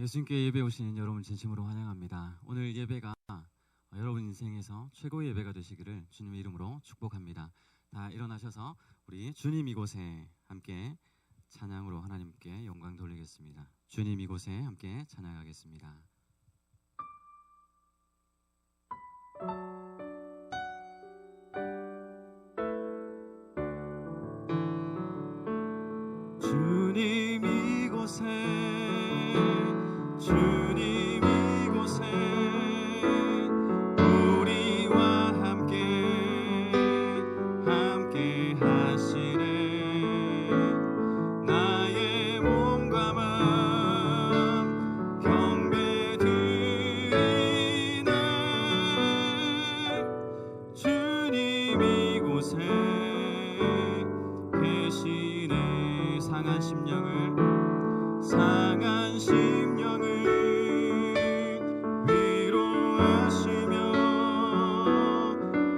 예수님께 예배 오신 여러분 진심으로 환영합니다. 오늘 예배가 여러분 인생에서 최고의 예배가 되시기를 주님의 이름으로 축복합니다. 다 일어나셔서 우리 주님 이곳에 함께 찬양으로 하나님께 영광 돌리겠습니다. 주님 이곳에 함께 찬양하겠습니다. 주님 이곳에 주님 이곳에 우리와 함께 하시네. 나의 몸과 마음 경배 드리네. 주님 이곳에 계시네. 상한 심령을 위로하시며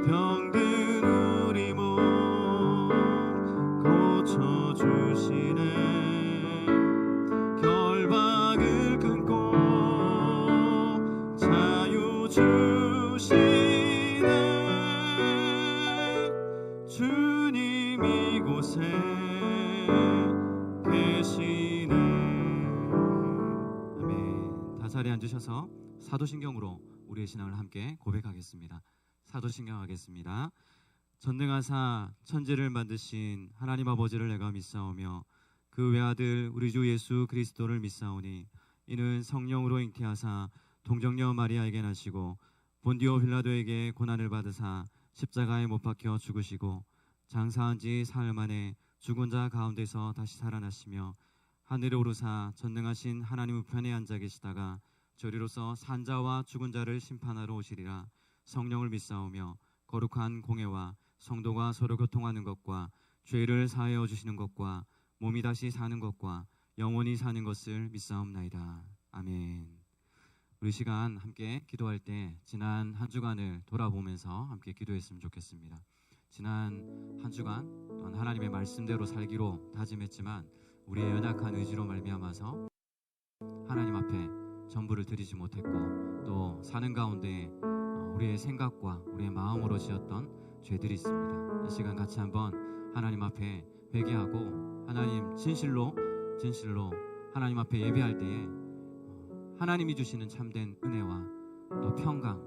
병든 우리 몸 고쳐주시네. 결박을 끊고 자유 주시네. 주님 이곳에 계시네. 아멘. 다 자리에 앉으셔서 사도신경으로 우리의 신앙을 함께 고백하겠습니다. 사도신경 하겠습니다. 전능하사 천지를 만드신 하나님 아버지를 내가 믿사오며 그 외아들 우리 주 예수 그리스도를 믿사오니 이는 성령으로 잉태하사 동정녀 마리아에게 나시고 본디오 빌라도에게 고난을 받으사 십자가에 못 박혀 죽으시고 장사한 지 사흘 만에 죽은 자 가운데서 다시 살아나시며 하늘에 오르사 전능하신 하나님 우편에 앉아 계시다가 저리로서 산자와 죽은 자를 심판하러 오시리라. 성령을 믿사오며 거룩한 공회와 성도가 서로 교통하는 것과 죄를 사하여 주시는 것과 몸이 다시 사는 것과 영원히 사는 것을 믿사옵나이다. 아멘. 우리 시간 함께 기도할 때 지난 한 주간을 돌아보면서 함께 기도했으면 좋겠습니다. 지난 한 주간 또한 하나님의 말씀대로 살기로 다짐했지만 우리의 연약한 의지로 말미암아서 하나님 앞에 전부를 드리지 못했고 또 사는 가운데 우리의 생각과 우리의 마음으로 지었던 죄들이 있습니다. 이 시간 같이 한번 하나님 앞에 회개하고 하나님 진실로 하나님 앞에 예배할 때에 하나님이 주시는 참된 은혜와 또 평강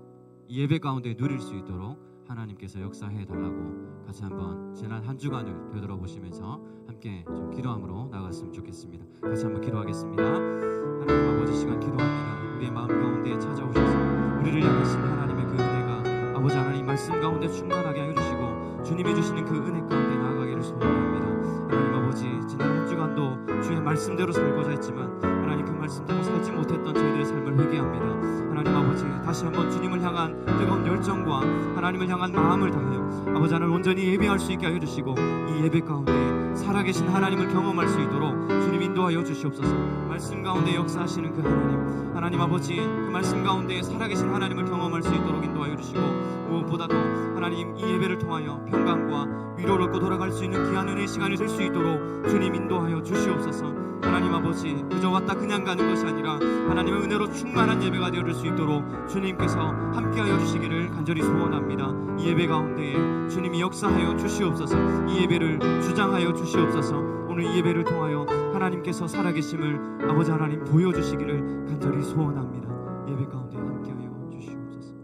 이 예배 가운데 누릴 수 있도록 하나님께서 역사해 달라고 같이 한번 지난 한 주간을 되돌아보시면서 함께 좀 기도함으로 나갔으면 좋겠습니다. 같이 한번 기도하겠습니다. 하나님 아버지 시간 기도합니다. 우리의 마음 가운데 찾아오셔서 우리를 향하신 하나님의 그 은혜가 아버지 하나님 말씀 가운데 충만하게 하여 주시고 주님이 주시는 그 은혜 가운데 나아가기를 소원합니다. 하나님 아버지 지난 한 주간도 주의 말씀대로 살고자 했지만 하나님 그 말씀대로 살지 못했던 저희들의 삶을 회개합니다. 하나님 아버지 다시 한번 주님을 향한 뜨거운 열정과 하나님을 향한 마음을 다하여 아버지 하나님 온전히 예배할 수 있게 하여 주시고 이 예배 가운데 살아계신 하나님을 경험할 수 있도록 주님 인도하여 주시옵소서. 말씀 가운데 역사하시는 그 하나님 아버지 그 말씀 가운데 살아계신 하나님을 경험할 수 있도록 인도하여 주시고 무엇보다도 하나님 이 예배를 통하여 평강과 위로를 얻고 돌아갈 수 있는 귀한 은혜의 시간이 될 수 있도록 주님 인도하여 주시옵소서. 하나님 아버지 그저 왔다 그냥 가는 것이 아니라 하나님의 은혜로 충만한 예배가 되어질 수 있도록 주님께서 함께하여 주시기를 간절히 소원합니다. 이 예배 가운데 주님이 역사하여 주시옵소서. 이 예배를 주장하여 주시옵소서. 오늘 이 예배를 통하여 하나님께서 살아계심을 아버지 하나님 보여주시기를 간절히 소원합니다. 예배 가운데 함께하여 주시옵소서.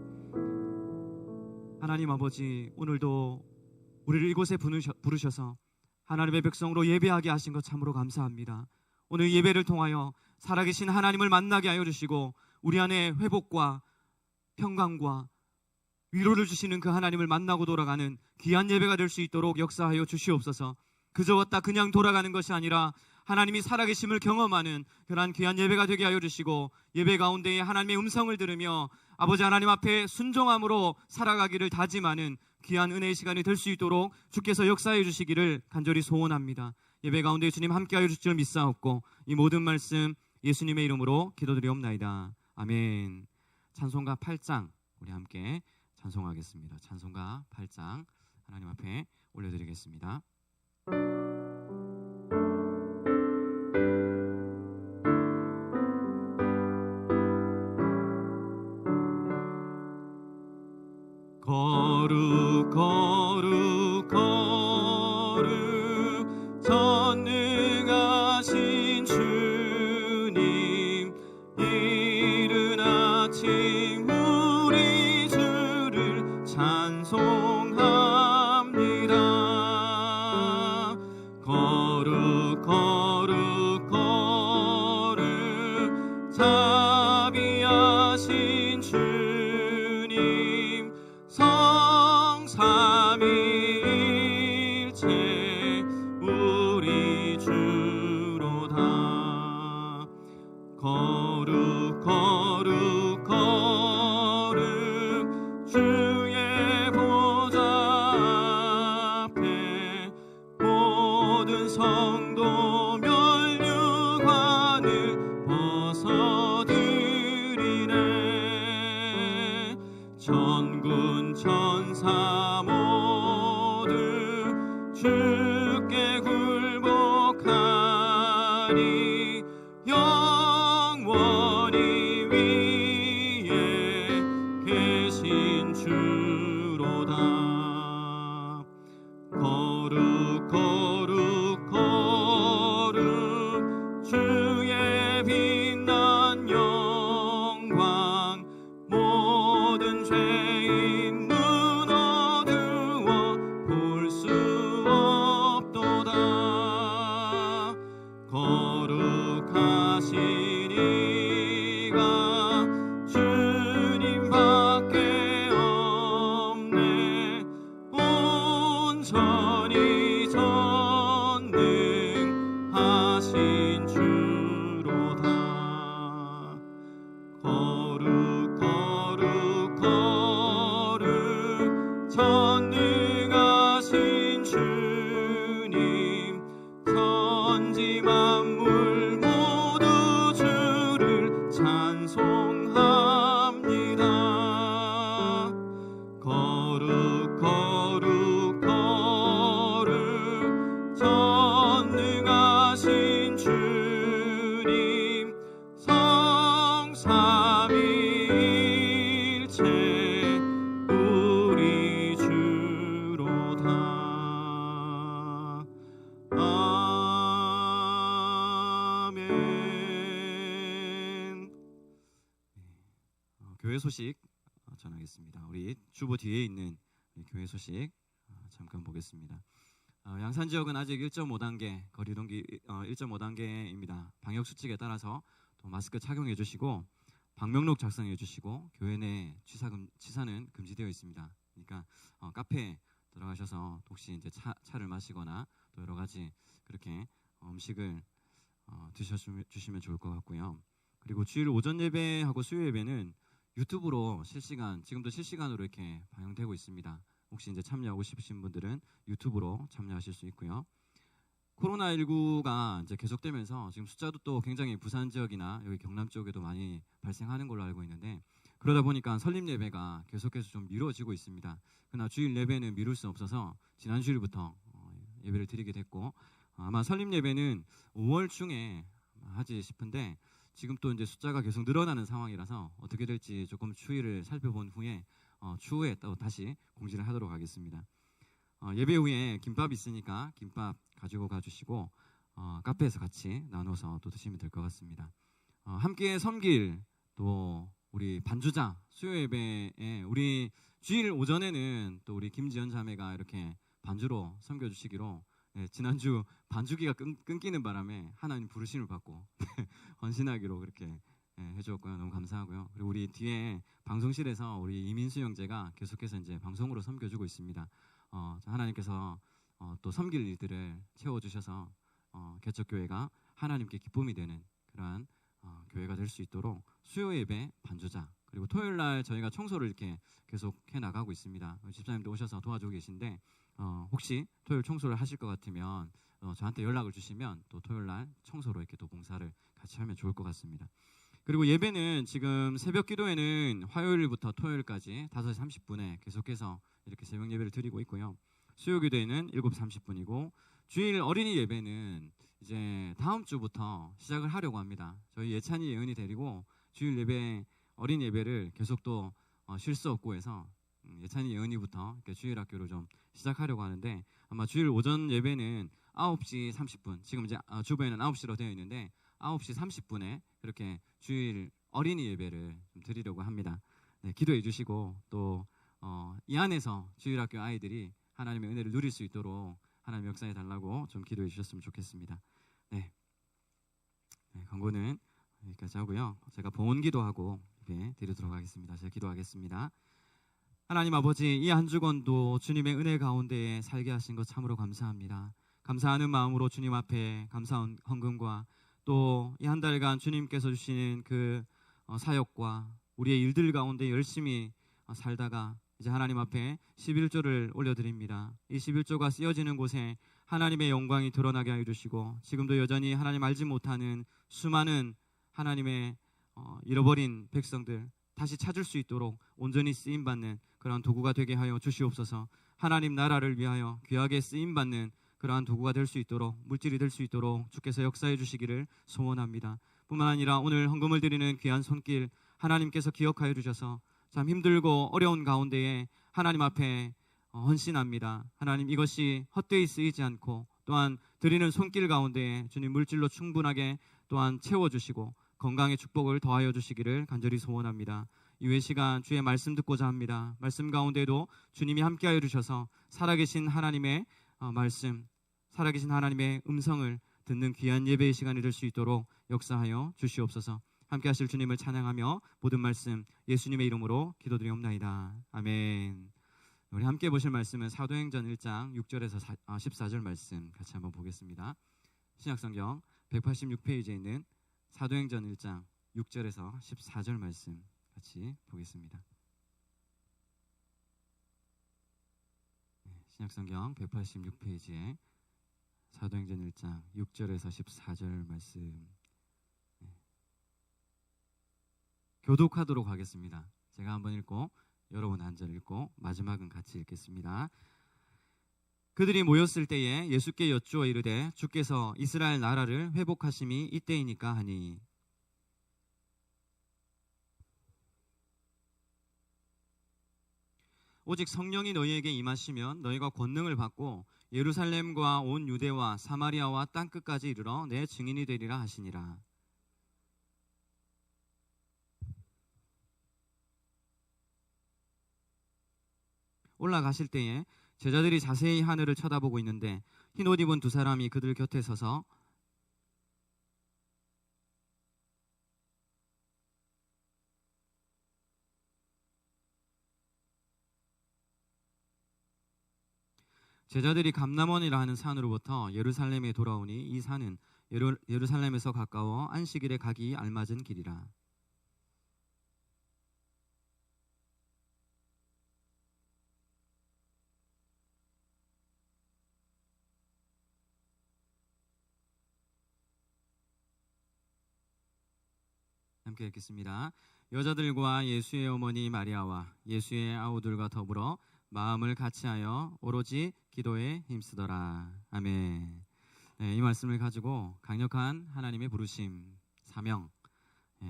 하나님 아버지 오늘도 우리를 이곳에 부르셔서 하나님의 백성으로 예배하게 하신 것 참으로 감사합니다. 오늘 예배를 통하여 살아계신 하나님을 만나게 하여 주시고 우리 안에 회복과 평강과 위로를 주시는 그 하나님을 만나고 돌아가는 귀한 예배가 될 수 있도록 역사하여 주시옵소서. 그저 왔다 그냥 돌아가는 것이 아니라 하나님이 살아계심을 경험하는 그러한 귀한 예배가 되게 하여 주시고 예배 가운데에 하나님의 음성을 들으며 아버지 하나님 앞에 순종함으로 살아가기를 다짐하는 귀한 은혜의 시간이 될 수 있도록 주께서 역사해 주시기를 간절히 소원합니다. 예배 가운데 주님 함께하여 주실 줄 믿사옵고 이 모든 말씀 예수님의 이름으로 기도드리옵나이다. 아멘. 찬송가 8장 우리 함께 찬송하겠습니다. 찬송가 8장 하나님 앞에 올려드리겠습니다. 영원히 위에 계신 주로다. 거룩 거룩 거룩 주의 빛난 영광 모든 죄인 눈 어두워 볼 수 없도다. 거룩하신 이가 주님밖에 없네. 온전히 전능하신 주로다. 거룩 거룩 거룩 전능하신 주님, 천지 만물 모두 주를 찬송합니다. 거룩 거룩 거룩 전능하신 주님, 성삼위일체 우리 주로다. 아멘. 교회 소식 전하겠습니다. 우리 주보 뒤에 있는 교회 소식 잠깐 보겠습니다. 양산 지역은 아직 1.5단계 거리동기 1.5단계입니다. 방역 수칙에 따라서 또 마스크 착용해 주시고 방명록 작성해 주시고 교회 내 취사는 금지되어 있습니다. 그러니까 카페에 들어가셔서 혹시 이제 차를 마시거나 또 여러 가지 그렇게 음식을 드셔주시면 좋을 것 같고요. 그리고 주일 오전 예배하고 수요 예배는 유튜브로 지금도 실시간으로 이렇게 방영되고 있습니다. 혹시 이제 참여하고 싶으신 분들은 유튜브로 참여하실 수 있고요. 코로나19가 이제 계속되면서 지금 숫자도 또 굉장히 부산 지역이나 여기 경남 쪽에도 많이 발생하는 걸로 알고 있는데, 그러다 보니까 설립 예배가 계속해서 좀 미뤄지고 있습니다. 그러나 주일 예배는 미룰 수 없어서 지난 주일부터 예배를 드리게 됐고, 아마 설립 예배는 5월 중에 하지 싶은데 지금 또 이제 숫자가 계속 늘어나는 상황이라서 어떻게 될지 조금 추이를 살펴본 후에 추후에 또 다시 공지를 하도록 하겠습니다. 예배 후에 김밥 있으니까 김밥 가지고 가주시고 카페에서 같이 나눠서 또 드시면 될 것 같습니다. 함께 섬길 또 우리 반주자 수요 예배에 우리 주일 오전에는 또 우리 김지연 자매가 이렇게 반주로 섬겨주시기로 지난주 반주기가 끊기는 바람에 하나님 부르심을 받고 헌신하기로 그렇게 해주었고요. 너무 감사하고요. 그리고 우리 뒤에 방송실에서 우리 이민수 형제가 계속해서 이제 방송으로 섬겨주고 있습니다. 하나님께서 또 섬길 일들을 채워주셔서 개척교회가 하나님께 기쁨이 되는 그러한 교회가 될 수 있도록 수요 예배 반주자, 그리고 토요일 날 저희가 청소를 이렇게 계속 해 나가고 있습니다. 집사님도 오셔서 도와주고 계신데 혹시 토요일 청소를 하실 것 같으면 저한테 연락을 주시면 또 토요일 날 청소로 이렇게 또 봉사를 같이 하면 좋을 것 같습니다. 그리고 예배는 지금 새벽 기도회는 화요일부터 토요일까지 5시 30분에 계속해서 이렇게 새벽 예배를 드리고 있고요. 수요 기도회는 7시 30분이고 주일 어린이 예배는 이제 다음 주부터 시작을 하려고 합니다. 저희 예찬이 예은이 데리고 주일 예배 어린이 예배를 계속 또 쉴 수 없고 해서 예찬이 예은이부터 이렇게 주일 학교를 좀 시작하려고 하는데, 아마 주일 오전 예배는 9시 30분, 지금 이제 주보에는 9시로 되어 있는데 9시 30분에 그렇게 주일 어린이 예배를 좀 드리려고 합니다. 기도해 주시고 또 이 안에서 주일학교 아이들이 하나님의 은혜를 누릴 수 있도록 하나님 역사해 달라고 좀 기도해 주셨으면 좋겠습니다. 광고는 여기까지 하고요. 제가 봉헌 기도하고 예배 드리도록 하겠습니다. 제가 기도하겠습니다. 하나님 아버지, 이 한 주간도 주님의 은혜 가운데에 살게 하신 것 참으로 감사합니다. 감사하는 마음으로 주님 앞에 감사한 헌금과 또 이 한 달간 주님께서 주시는 그 사역과 우리의 일들 가운데 열심히 살다가 이제 하나님 앞에 11조를 올려드립니다. 이 11조가 쓰여지는 곳에 하나님의 영광이 드러나게 하여 주시고, 지금도 여전히 하나님 알지 못하는 수많은 하나님의 잃어버린 백성들 다시 찾을 수 있도록 온전히 쓰임받는 그런 도구가 되게 하여 주시옵소서. 하나님 나라를 위하여 귀하게 쓰임받는 그러한 도구가 될 수 있도록, 물질이 될 수 있도록 주께서 역사해 주시기를 소원합니다. 뿐만 아니라 오늘 헌금을 드리는 귀한 손길 하나님께서 기억하여 주셔서 참 힘들고 어려운 가운데에 하나님 앞에 헌신합니다. 하나님, 이것이 헛되이 쓰이지 않고 또한 드리는 손길 가운데에 주님 물질로 충분하게 또한 채워주시고 건강의 축복을 더하여 주시기를 간절히 소원합니다. 이외 시간 주의 말씀 듣고자 합니다. 말씀 가운데도 주님이 함께하여 주셔서 살아계신 하나님의 말씀, 살아계신 하나님의 음성을 듣는 귀한 예배의 시간이 될 수 있도록 역사하여 주시옵소서. 함께 하실 주님을 찬양하며 모든 말씀 예수님의 이름으로 기도드리옵나이다. 아멘. 우리 함께 보실 말씀은 사도행전 1장 6절에서 14절 말씀 같이 한번 보겠습니다. 신약성경 186페이지에 있는 사도행전 1장 6절에서 14절 말씀 같이 보겠습니다. 신약성경 186페이지에 사도행전 1장 6절에서 14절 말씀 교독하도록 하겠습니다. 제가 한번 읽고 여러분 한 절 읽고 마지막은 같이 읽겠습니다. 그들이 모였을 때에 예수께 여쭈어 이르되 주께서 이스라엘 나라를 회복하심이 이때이니까 하니 오직 성령이 너희에게 임하시면 너희가 권능을 받고 예루살렘과 온 유대와 사마리아와 땅끝까지 이르러 내 증인이 되리라 하시니라. 올라가실 때에 제자들이 자세히 하늘을 쳐다보고 있는데 흰옷 입은 두 사람이 그들 곁에 서서 제자들이 감람원이라 하는 산으로부터 예루살렘에 돌아오니 이 산은 예루살렘에서 가까워 안식일에 가기 알맞은 길이라. 함께 읽겠습니다. 여자들과 예수의 어머니 마리아와 예수의 아우들과 더불어 마음을 같이하여 오로지 기도에 힘쓰더라. 아멘. 이 말씀을 가지고 강력한 하나님의 부르심, 사명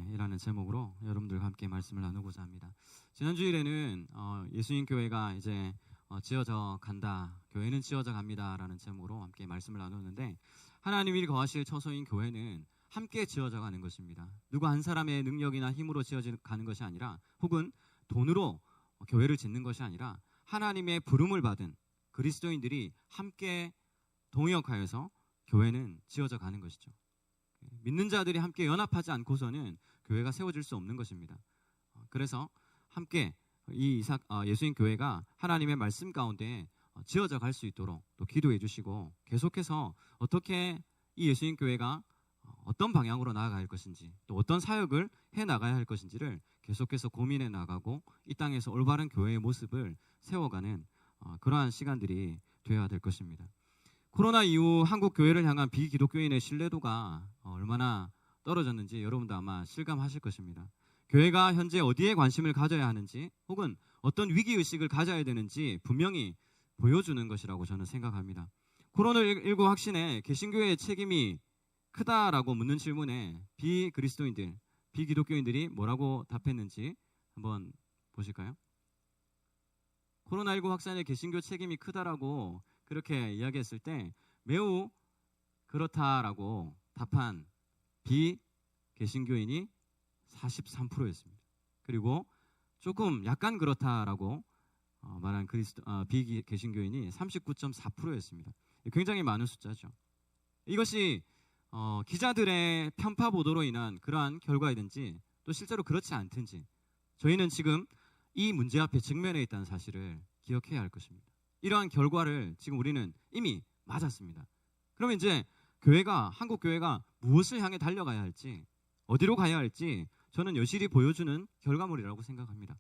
이라는 제목으로 여러분들과 함께 말씀을 나누고자 합니다. 지난 주일에는 예수님 교회가 이제 지어져 간다, 교회는 지어져 갑니다라는 제목으로 함께 말씀을 나누었는데 하나님이 거하실 처소인 교회는 함께 지어져 가는 것입니다. 누구 한 사람의 능력이나 힘으로 지어져 가는 것이 아니라 혹은 돈으로 교회를 짓는 것이 아니라 하나님의 부름을 받은 그리스도인들이 함께 동역하여서 교회는 지어져 가는 것이죠. 믿는 자들이 함께 연합하지 않고서는 교회가 세워질 수 없는 것입니다. 그래서 함께 이 예수님 교회가 하나님의 말씀 가운데 지어져 갈 수 있도록 또 기도해 주시고 계속해서 어떻게 이 예수님 교회가 어떤 방향으로 나아갈 것인지 또 어떤 사역을 해 나가야 할 것인지를 계속해서 고민해 나가고 이 땅에서 올바른 교회의 모습을 세워가는 그러한 시간들이 되어야 될 것입니다. 코로나 이후 한국 교회를 향한 비기독교인의 신뢰도가 얼마나 떨어졌는지 여러분도 아마 실감하실 것입니다. 교회가 현재 어디에 관심을 가져야 하는지 혹은 어떤 위기의식을 가져야 되는지 분명히 보여주는 것이라고 저는 생각합니다. 코로나19 확진에 개신교회의 책임이 크다라고 묻는 질문에 비그리스도인들, 비기독교인들이 뭐라고 답했는지 한번 보실까요? 코로나19 확산에 개신교 책임이 크다라고 그렇게 이야기했을 때 매우 그렇다라고 답한 비개신교인이 43%였습니다. 그리고 조금 약간 그렇다라고 말한 비개신교인이 39.4%였습니다. 굉장히 많은 숫자죠. 이것이 기자들의 편파 보도로 인한 그러한 결과이든지 또 실제로 그렇지 않든지 저희는 지금 이 문제 앞에 직면해 있다는 사실을 기억해야 할 것입니다. 이러한 결과를 지금 우리는 이미 맞았습니다. 그러면 이제 한국 교회가 무엇을 향해 달려가야 할지, 어디로 가야 할지 저는 여실히 보여주는 결과물이라고 생각합니다.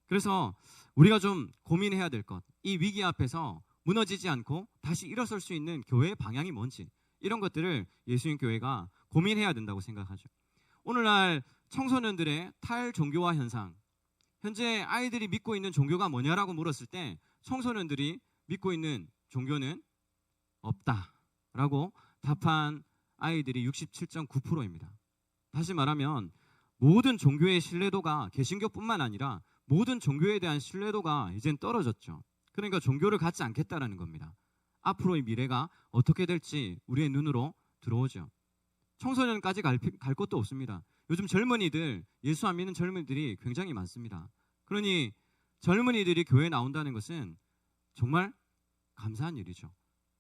그래서 우리가 좀 고민해야 될 것, 이 위기 앞에서 무너지지 않고 다시 일어설 수 있는 교회의 방향이 뭔지 이런 것들을 예수님 교회가 고민해야 된다고 생각하죠. 오늘날 청소년들의 탈종교화 현상, 현재 아이들이 믿고 있는 종교가 뭐냐라고 물었을 때 청소년들이 믿고 있는 종교는 없다라고 답한 아이들이 67.9%입니다. 다시 말하면 모든 종교의 신뢰도가 개신교뿐만 아니라 모든 종교에 대한 신뢰도가 이젠 떨어졌죠. 그러니까 종교를 갖지 않겠다라는 겁니다. 앞으로의 미래가 어떻게 될지 우리의 눈으로 들어오죠. 청소년까지 갈 것도 없습니다. 요즘 젊은이들, 예수 안 믿는 젊은이들이 굉장히 많습니다. 그러니 젊은이들이 교회에 나온다는 것은 정말 감사한 일이죠.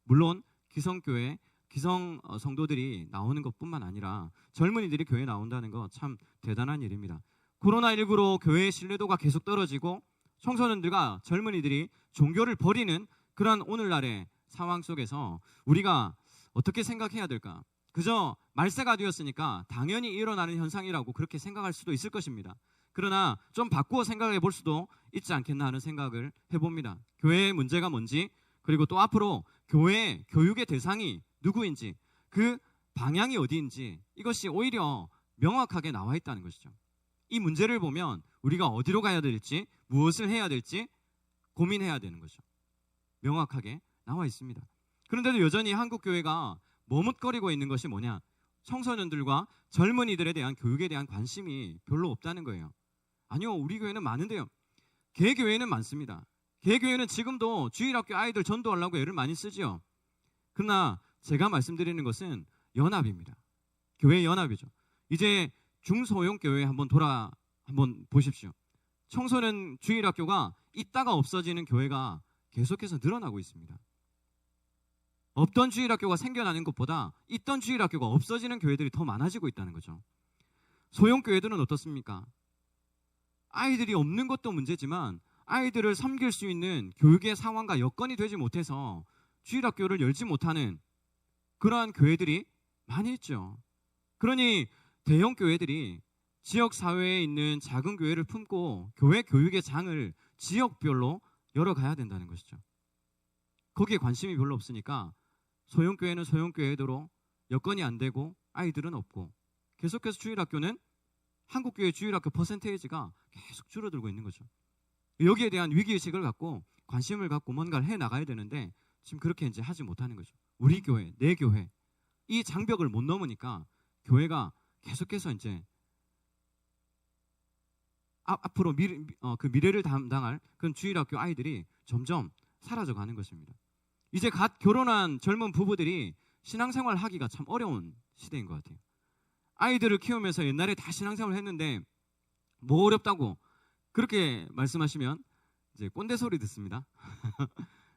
물론 기성교회, 기성 성도들이 나오는 것뿐만 아니라 젊은이들이 교회에 나온다는 거 참 대단한 일입니다. 코로나19로 교회의 신뢰도가 계속 떨어지고 청소년들과 젊은이들이 종교를 버리는 그런 오늘날의 상황 속에서 우리가 어떻게 생각해야 될까? 그저 말세가 되었으니까 당연히 일어나는 현상이라고 그렇게 생각할 수도 있을 것입니다. 그러나 좀 바꾸어 생각해 볼 수도 있지 않겠나 하는 생각을 해봅니다. 교회의 문제가 뭔지, 그리고 또 앞으로 교회 교육의 대상이 누구인지, 그 방향이 어디인지, 이것이 오히려 명확하게 나와 있다는 것이죠. 이 문제를 보면 우리가 어디로 가야 될지, 무엇을 해야 될지 고민해야 되는 거죠. 명확하게 나와 있습니다. 그런데도 여전히 한국 교회가 머뭇거리고 있는 것이 뭐냐? 청소년들과 젊은이들에 대한 교육에 대한 관심이 별로 없다는 거예요. 아니요, 우리 교회는 많은데요. 개교회는 많습니다. 개교회는 지금도 주일학교 아이들 전도하려고 애를 많이 쓰지요. 그러나 제가 말씀드리는 것은 연합입니다. 교회 연합이죠. 이제 중소형교회 한번 보십시오. 청소년 주일학교가 있다가 없어지는 교회가 계속해서 늘어나고 있습니다. 없던 주일학교가 생겨나는 것보다 있던 주일학교가 없어지는 교회들이 더 많아지고 있다는 거죠. 소형교회들은 어떻습니까? 아이들이 없는 것도 문제지만 아이들을 섬길 수 있는 교육의 상황과 여건이 되지 못해서 주일학교를 열지 못하는 그러한 교회들이 많이 있죠. 그러니 대형 교회들이 지역사회에 있는 작은 교회를 품고 교회 교육의 장을 지역별로 열어가야 된다는 것이죠. 거기에 관심이 별로 없으니까 소형교회는 소형교회대로 여건이 안 되고 아이들은 없고, 계속해서 주일학교는 한국교회 주일학교 퍼센테이지가 계속 줄어들고 있는 거죠. 여기에 대한 위기의식을 갖고 관심을 갖고 뭔가를 해나가야 되는데 지금 그렇게 이제 하지 못하는 거죠. 우리 교회, 내 교회, 이 장벽을 못 넘으니까 교회가 계속해서 이제 앞으로 그 미래를 담당할 그런 주일학교 아이들이 점점 사라져가는 것입니다. 이제 갓 결혼한 젊은 부부들이 신앙생활 하기가 참 어려운 시대인 것 같아요. 아이들을 키우면서 옛날에 다 신앙생활을 했는데 뭐 어렵다고 그렇게 말씀하시면 이제 꼰대 소리 듣습니다.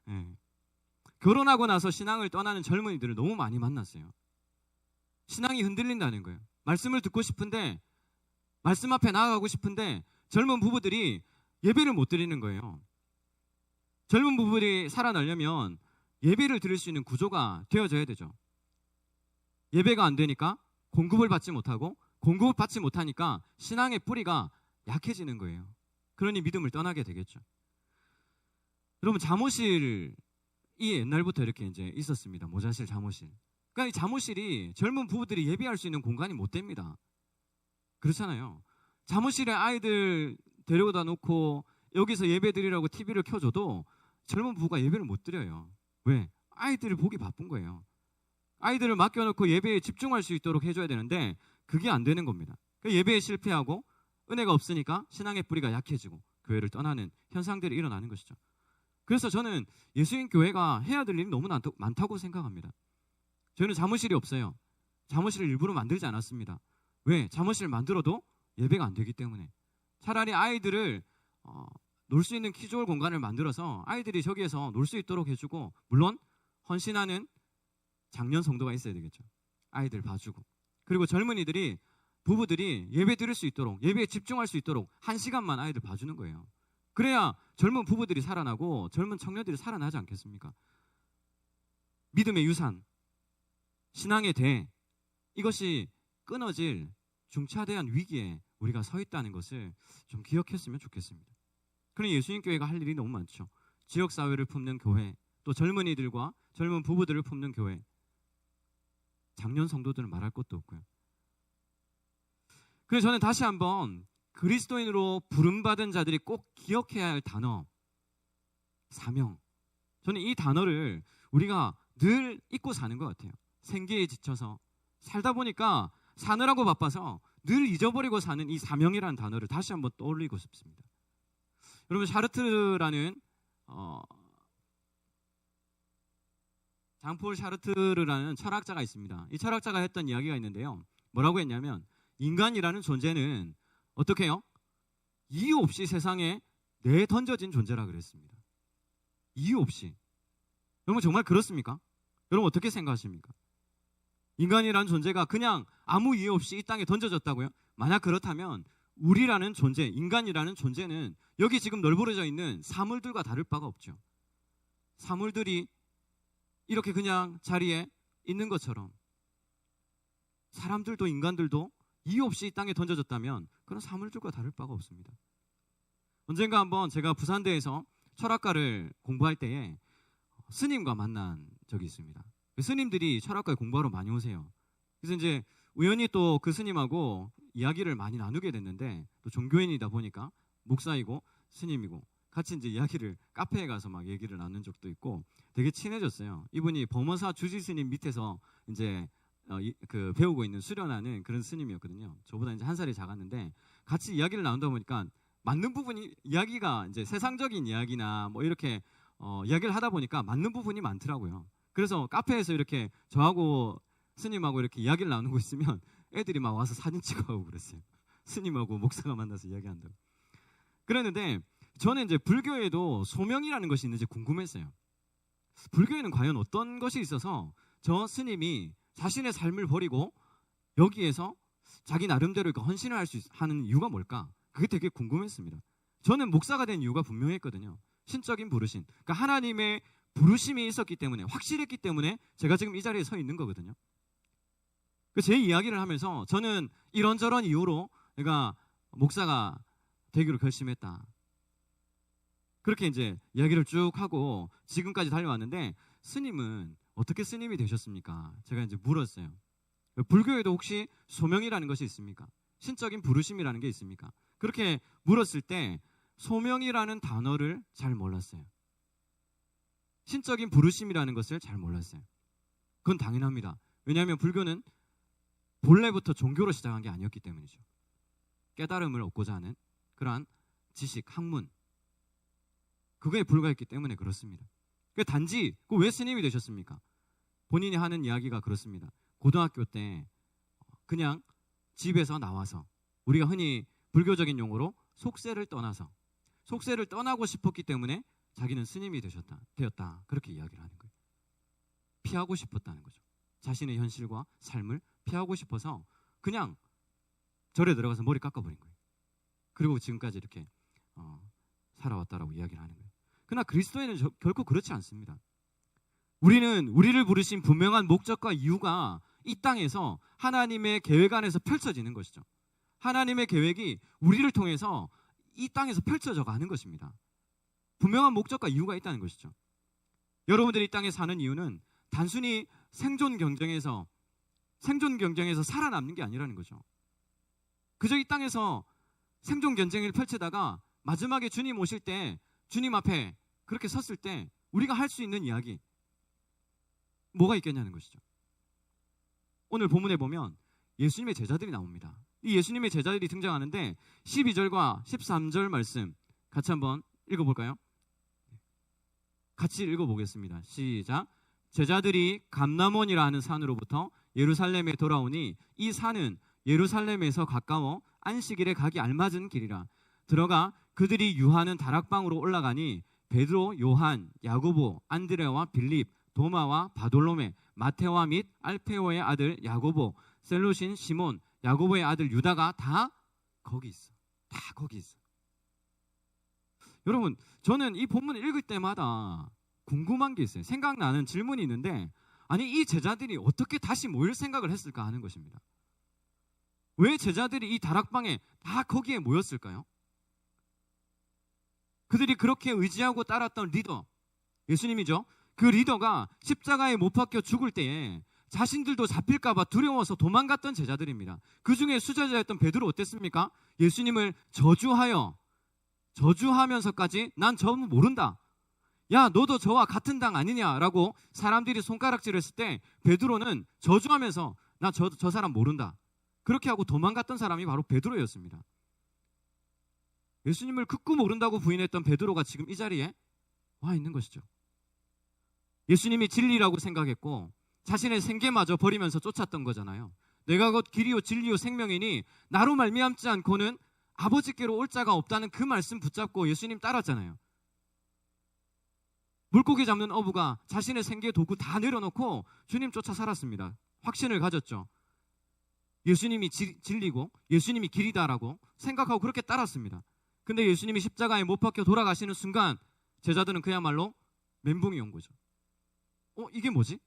네. 결혼하고 나서 신앙을 떠나는 젊은이들을 너무 많이 만났어요. 신앙이 흔들린다는 거예요. 말씀을 듣고 싶은데, 말씀 앞에 나아가고 싶은데 젊은 부부들이 예배를 못 드리는 거예요. 젊은 부부들이 살아나려면 예배를 드릴 수 있는 구조가 되어져야 되죠. 예배가 안 되니까 공급을 받지 못하고, 공급을 받지 못하니까 신앙의 뿌리가 약해지는 거예요. 그러니 믿음을 떠나게 되겠죠. 여러분, 잠옷이 옛날부터 이렇게 이제 있었습니다. 모자실, 잠옷실. 그러니까 이 잠옷실이 젊은 부부들이 예배할 수 있는 공간이 못 됩니다. 그렇잖아요. 잠옷실에 아이들 데려다 놓고 여기서 예배 드리라고 TV를 켜줘도 젊은 부부가 예배를 못 드려요. 왜? 아이들을 보기 바쁜 거예요. 아이들을 맡겨놓고 예배에 집중할 수 있도록 해줘야 되는데 그게 안 되는 겁니다. 그러니까 예배에 실패하고 은혜가 없으니까 신앙의 뿌리가 약해지고 교회를 떠나는 현상들이 일어나는 것이죠. 그래서 저는 예수님 교회가 해야 될 일이 너무 많다고 생각합니다. 저희는 잠옷실이 없어요. 잠옷실을 일부러 만들지 않았습니다. 왜? 잠옷실을 만들어도 예배가 안 되기 때문에. 차라리 아이들을 놀 수 있는 키즈홀 공간을 만들어서 아이들이 저기에서 놀 수 있도록 해주고, 물론 헌신하는 장년 성도가 있어야 되겠죠. 아이들 봐주고. 그리고 젊은이들이, 부부들이 예배 드릴 수 있도록, 예배에 집중할 수 있도록 1시간만 아이들 봐주는 거예요. 그래야 젊은 부부들이 살아나고 젊은 청년들이 살아나지 않겠습니까? 믿음의 유산, 신앙의 대, 이것이 끊어질 중차대한 위기에 우리가 서 있다는 것을 좀 기억했으면 좋겠습니다. 그러니 예수님 교회가 할 일이 너무 많죠. 지역사회를 품는 교회, 또 젊은이들과 젊은 부부들을 품는 교회, 장년 성도들은 말할 것도 없고요. 그래서 저는 다시 한번 그리스도인으로 부름받은 자들이 꼭 기억해야 할 단어, 사명. 저는 이 단어를 우리가 늘 잊고 사는 것 같아요. 생계에 지쳐서 살다 보니까 사느라고 바빠서 늘 잊어버리고 사는 이 사명이라는 단어를 다시 한번 떠올리고 싶습니다. 여러분, 샤르트르라는 장폴 샤르트르라는 철학자가 있습니다. 이 철학자가 했던 이야기가 있는데요. 뭐라고 했냐면 인간이라는 존재는 어떻게 해요? 이유 없이 세상에 내던져진 존재라 그랬습니다. 이유 없이. 여러분, 정말 그렇습니까? 여러분, 어떻게 생각하십니까? 인간이라는 존재가 그냥 아무 이유 없이 이 땅에 던져졌다고요? 만약 그렇다면 우리라는 존재, 인간이라는 존재는 여기 지금 널브러져 있는 사물들과 다를 바가 없죠. 사물들이 이렇게 그냥 자리에 있는 것처럼 사람들도 인간들도 이유 없이 이 땅에 던져졌다면 그런 사물들과 다를 바가 없습니다. 언젠가 한번 제가 부산대에서 철학과를 공부할 때에 스님과 만난 적이 있습니다. 스님들이 철학과에 공부하러 많이 오세요. 그래서 이제 우연히 또 그 스님하고 이야기를 많이 나누게 됐는데, 또 종교인이다 보니까 목사이고 스님이고 같이 이제 이야기를 카페에 가서 막 얘기를 나눈 적도 있고 되게 친해졌어요. 이분이 범어사 주지 스님 밑에서 이제 그 배우고 있는 수련하는 그런 스님이었거든요. 저보다 이제 한 살이 작았는데 같이 이야기를 나눈다 보니까 맞는 부분이, 이야기가 이제 세상적인 이야기나 뭐 이렇게 이야기를 하다 보니까 맞는 부분이 많더라고요. 그래서 카페에서 이렇게 저하고 스님하고 이렇게 이야기를 나누고 있으면 애들이 막 와서 사진 찍어가고 그랬어요. 스님하고 목사가 만나서 이야기한다고. 그랬는데 저는 이제 불교에도 소명이라는 것이 있는지 궁금했어요. 불교에는 과연 어떤 것이 있어서 저 스님이 자신의 삶을 버리고 여기에서 자기 나름대로 헌신을 하는 이유가 뭘까? 그게 되게 궁금했습니다. 저는 목사가 된 이유가 분명했거든요. 신적인 부르심, 그러니까 하나님의 부르심이 있었기 때문에, 확실했기 때문에 제가 지금 이 자리에 서 있는 거거든요. 제 이야기를 하면서 저는 이런저런 이유로 내가 목사가 되기로 결심했다, 그렇게 이제 이야기를 쭉 하고 지금까지 달려왔는데, 스님은 어떻게 스님이 되셨습니까? 제가 이제 물었어요. 불교에도 혹시 소명이라는 것이 있습니까? 신적인 부르심이라는 게 있습니까? 그렇게 물었을 때 소명이라는 단어를 잘 몰랐어요. 신적인 부르심이라는 것을 잘 몰랐어요. 그건 당연합니다. 왜냐하면 불교는 본래부터 종교로 시작한 게 아니었기 때문이죠. 깨달음을 얻고자 하는 그러한 지식, 학문, 그거에 불과했기 때문에 그렇습니다. 단지 왜 스님이 되셨습니까? 본인이 하는 이야기가 그렇습니다. 고등학교 때 그냥 집에서 나와서, 우리가 흔히 불교적인 용어로 속세를 떠나고 싶었기 때문에 자기는 스님이 되었다, 그렇게 이야기를 하는 거예요. 피하고 싶었다는 거죠. 자신의 현실과 삶을 피하고 싶어서 그냥 절에 들어가서 머리 깎아버린 거예요. 그리고 지금까지 이렇게 살아왔다라고 이야기를 하는 거예요. 그러나 그리스도인은 결코 그렇지 않습니다. 우리는 우리를 부르신 분명한 목적과 이유가 이 땅에서 하나님의 계획 안에서 펼쳐지는 것이죠. 하나님의 계획이 우리를 통해서 이 땅에서 펼쳐져 가는 것입니다. 분명한 목적과 이유가 있다는 것이죠. 여러분들이 이 땅에 사는 이유는 단순히 생존 경쟁에서 살아남는 게 아니라는 거죠. 그저 이 땅에서 생존 경쟁을 펼치다가 마지막에 주님 오실 때, 주님 앞에 그렇게 섰을 때 우리가 할 수 있는 이야기 뭐가 있겠냐는 것이죠. 오늘 본문에 보면 예수님의 제자들이 나옵니다. 이 예수님의 제자들이 등장하는데 12절과 13절 말씀 같이 한번 읽어볼까요? 같이 읽어보겠습니다. 시작. 제자들이 감람원이라 하는 산으로부터 예루살렘에 돌아오니 이 산은 예루살렘에서 가까워 안식일에 가기 알맞은 길이라. 들어가 그들이 유하는 다락방으로 올라가니 베드로, 요한, 야고보, 안드레와 빌립, 도마와 바돌로메, 마테와 및 알페오의 아들 야고보, 셀롯인 시몬, 야고보의 아들 유다가 다 거기 있어. 다 거기 있어. 여러분, 저는 이 본문을 읽을 때마다 궁금한 게 있어요. 생각나는 질문이 있는데, 아니 이 제자들이 어떻게 다시 모일 생각을 했을까 하는 것입니다. 왜 제자들이 이 다락방에 다 거기에 모였을까요? 그들이 그렇게 의지하고 따랐던 리더, 예수님이죠. 그 리더가 십자가에 못 박혀 죽을 때에 자신들도 잡힐까 봐 두려워서 도망갔던 제자들입니다. 그 중에 수제자였던 베드로 어땠습니까? 예수님을 저주하면서까지 난 저는 모른다, 야, 너도 저와 같은 당 아니냐라고 사람들이 손가락질을 했을 때 베드로는 저주하면서 나 저 사람 모른다. 그렇게 하고 도망갔던 사람이 바로 베드로였습니다. 예수님을 극구 모른다고 부인했던 베드로가 지금 이 자리에 와 있는 것이죠. 예수님이 진리라고 생각했고 자신의 생계마저 버리면서 쫓았던 거잖아요. 내가 곧 길이요 진리요 생명이니 나로 말미암지 않고는 아버지께로 올 자가 없다는 그 말씀 붙잡고 예수님 따랐잖아요. 물고기 잡는 어부가 자신의 생계 도구 다 내려놓고 주님 쫓아 살았습니다. 확신을 가졌죠. 예수님이 진리고 예수님이 길이다라고 생각하고 그렇게 따랐습니다. 근데 예수님이 십자가에 못 박혀 돌아가시는 순간 제자들은 그야말로 멘붕이 온 거죠. 이게 뭐지?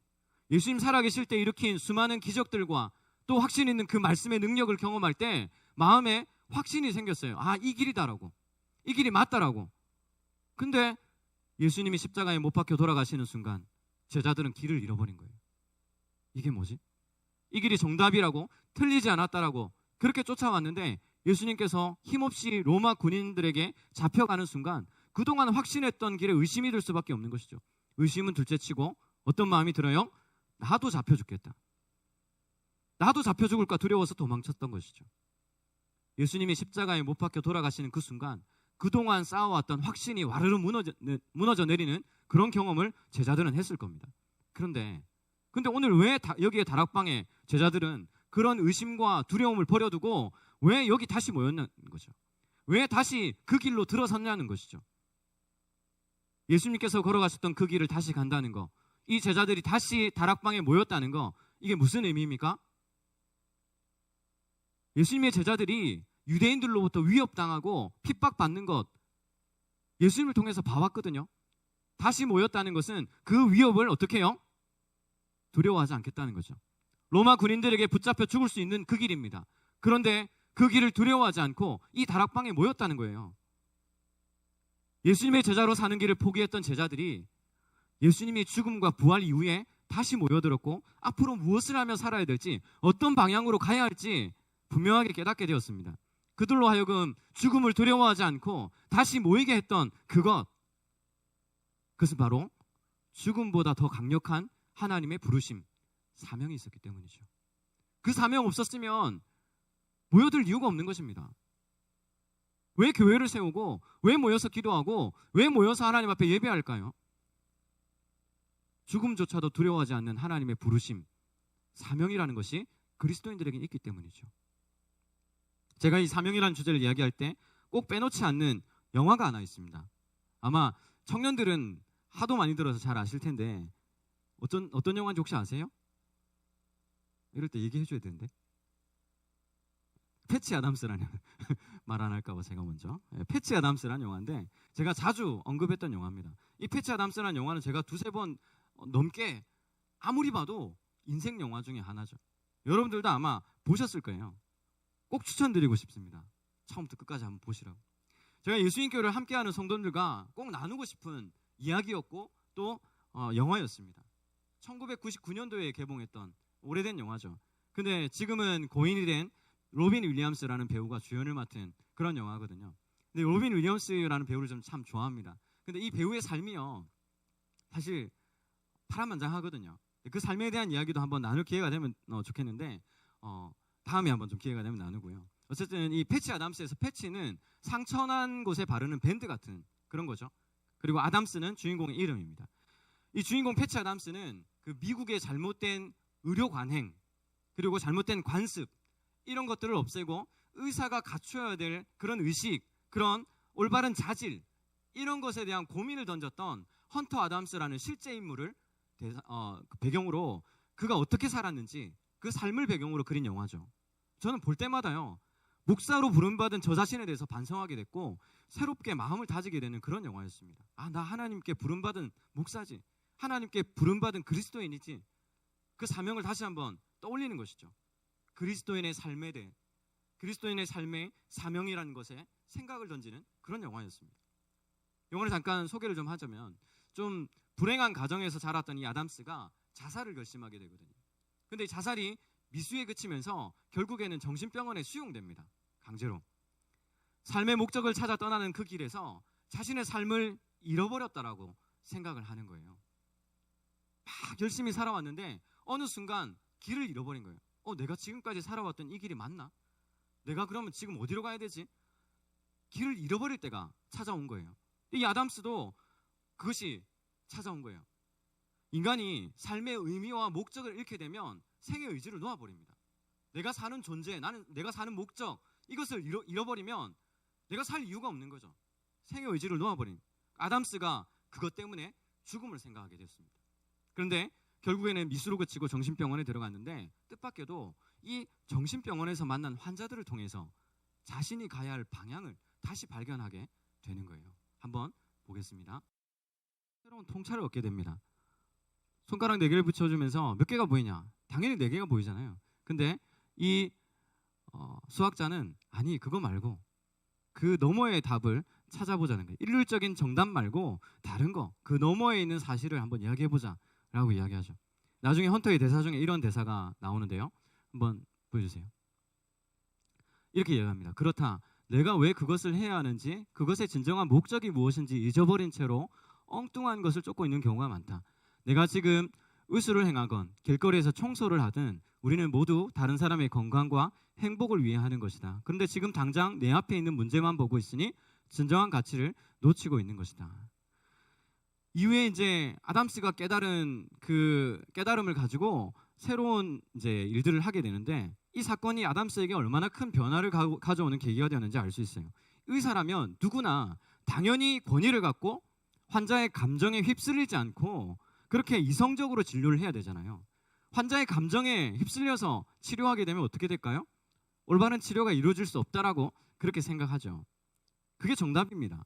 예수님 살아계실 때 일으킨 수많은 기적들과 또 확신 있는 그 말씀의 능력을 경험할 때 마음에 확신이 생겼어요. 아, 이 길이다라고. 이 길이 맞다라고. 근데 예수님이 십자가에 못 박혀 돌아가시는 순간 제자들은 길을 잃어버린 거예요. 이게 뭐지? 이 길이 정답이라고 틀리지 않았다라고 그렇게 쫓아왔는데 예수님께서 힘없이 로마 군인들에게 잡혀가는 순간 그동안 확신했던 길에 의심이 들 수밖에 없는 것이죠. 의심은 둘째치고 어떤 마음이 들어요? 나도 잡혀 죽겠다. 나도 잡혀 죽을까 두려워서 도망쳤던 것이죠. 예수님이 십자가에 못 박혀 돌아가시는 그 순간 그동안 쌓아왔던 확신이 와르르 무너져 내리는 그런 경험을 제자들은 했을 겁니다. 그런데 오늘 왜 여기에 다락방에 제자들은 그런 의심과 두려움을 버려두고 왜 여기 다시 모였냐는 거죠. 왜 다시 그 길로 들어섰냐는 것이죠. 예수님께서 걸어가셨던 그 길을 다시 간다는 거, 이 제자들이 다시 다락방에 모였다는 거, 이게 무슨 의미입니까? 예수님의 제자들이 유대인들로부터 위협당하고 핍박받는 것 예수님을 통해서 봐왔거든요. 다시 모였다는 것은 그 위협을 어떻게 해요? 두려워하지 않겠다는 거죠. 로마 군인들에게 붙잡혀 죽을 수 있는 그 길입니다. 그런데 그 길을 두려워하지 않고 이 다락방에 모였다는 거예요. 예수님의 제자로 사는 길을 포기했던 제자들이 예수님이 죽음과 부활 이후에 다시 모여들었고 앞으로 무엇을 하며 살아야 될지 어떤 방향으로 가야 할지 분명하게 깨닫게 되었습니다. 그들로 하여금 죽음을 두려워하지 않고 다시 모이게 했던 그것은 바로 죽음보다 더 강력한 하나님의 부르심, 사명이 있었기 때문이죠. 그 사명 없었으면 모여들 이유가 없는 것입니다. 왜 교회를 세우고 왜 모여서 기도하고 왜 모여서 하나님 앞에 예배할까요? 죽음조차도 두려워하지 않는 하나님의 부르심, 사명이라는 것이 그리스도인들에게 있기 때문이죠. 제가 이 사명이라는 주제를 이야기할 때 꼭 빼놓지 않는 영화가 하나 있습니다. 아마 청년들은 하도 많이 들어서 잘 아실 텐데 어떤 영화인지 혹시 아세요? 이럴 때 얘기해 줘야 되는데. 패치 아담스라는 말 안 할까 봐 제가 먼저. 패치 아담스라는 영화인데 제가 자주 언급했던 영화입니다. 이 패치 아담스라는 영화는 제가 두세 번 넘게 아무리 봐도 인생 영화 중에 하나죠. 여러분들도 아마 보셨을 거예요. 꼭 추천드리고 싶습니다. 처음부터 끝까지 한번 보시라고. 제가 예수님교회를 함께하는 성도들과 꼭 나누고 싶은 이야기였고 또 영화였습니다. 1999년도에 개봉했던 오래된 영화죠. 근데 지금은 고인이 된 로빈 윌리엄스라는 배우가 주연을 맡은 그런 영화거든요. 근데 로빈 윌리엄스라는 배우를 좀 참 좋아합니다. 근데 이 배우의 삶이요 사실 파란만장하거든요. 그 삶에 대한 이야기도 한번 나눌 기회가 되면 좋겠는데 다음에 한번 좀 기회가 되면 나누고요. 어쨌든 이 패치 아담스에서 패치는 상처난 곳에 바르는 밴드 같은 그런 거죠. 그리고 아담스는 주인공의 이름입니다. 이 주인공 패치 아담스는 그 미국의 잘못된 의료 관행 그리고 잘못된 관습 이런 것들을 없애고 의사가 갖춰야 될 그런 의식, 그런 올바른 자질 이런 것에 대한 고민을 던졌던 헌터 아담스라는 실제 인물을 배경으로 그가 어떻게 살았는지 그 삶을 배경으로 그린 영화죠. 저는 볼 때마다요 목사로 부름받은 저 자신에 대해서 반성하게 됐고 새롭게 마음을 다지게 되는 그런 영화였습니다. 나 하나님께 부름받은 목사지, 하나님께 부름받은 그리스도인이지. 그 사명을 다시 한번 떠올리는 것이죠. 그리스도인의 삶에 대해, 그리스도인의 삶의 사명이라는 것에 생각을 던지는 그런 영화였습니다. 영화를 잠깐 소개를 좀 하자면 좀 불행한 가정에서 자랐던 이 아담스가 자살을 결심하게 되거든요. 근데 이 자살이 미수에 그치면서 결국에는 정신병원에 수용됩니다. 강제로. 삶의 목적을 찾아 떠나는 그 길에서 자신의 삶을 잃어버렸다라고 생각을 하는 거예요. 막 열심히 살아왔는데 어느 순간 길을 잃어버린 거예요. 내가 지금까지 살아왔던 이 길이 맞나? 내가 그러면 지금 어디로 가야 되지? 길을 잃어버릴 때가 찾아온 거예요. 이 아담스도 그것이 찾아온 거예요. 인간이 삶의 의미와 목적을 잃게 되면 생의 의지를 놓아버립니다. 내가 사는 존재, 내가 사는 목적, 이것을 잃어버리면 내가 살 이유가 없는 거죠. 생의 의지를 놓아버린 아담스가 그것 때문에 죽음을 생각하게 됐습니다. 그런데 결국에는 미수로 그치고 정신병원에 들어갔는데 뜻밖에도 이 정신병원에서 만난 환자들을 통해서 자신이 가야 할 방향을 다시 발견하게 되는 거예요. 한번 보겠습니다. 새로운 통찰을 얻게 됩니다. 손가락 4개를 붙여주면서 몇 개가 보이냐? 당연히 4개가 보이잖아요. 근데 이 수학자는 아니 그거 말고 그 너머의 답을 찾아보자는 거예요. 일률적인 정답 말고 다른 거, 그 너머에 있는 사실을 한번 이야기해보자 라고 이야기하죠. 나중에 헌터의 대사 중에 이런 대사가 나오는데요. 한번 보여주세요. 이렇게 이야기합니다. 그렇다. 내가 왜 그것을 해야 하는지, 그것의 진정한 목적이 무엇인지 잊어버린 채로 엉뚱한 것을 쫓고 있는 경우가 많다. 내가 지금 의술을 행하건 길거리에서 청소를 하든 우리는 모두 다른 사람의 건강과 행복을 위해 하는 것이다. 그런데 지금 당장 내 앞에 있는 문제만 보고 있으니 진정한 가치를 놓치고 있는 것이다. 이후에 이제 아담스가 깨달은 그 깨달음을 가지고 새로운 이제 일들을 하게 되는데 이 사건이 아담스에게 얼마나 큰 변화를 가져오는 계기가 되었는지 알 수 있어요. 의사라면 누구나 당연히 권위를 갖고 환자의 감정에 휩쓸리지 않고 그렇게 이성적으로 진료를 해야 되잖아요. 환자의 감정에 휩쓸려서 치료하게 되면 어떻게 될까요? 올바른 치료가 이루어질 수 없다라고 그렇게 생각하죠. 그게 정답입니다.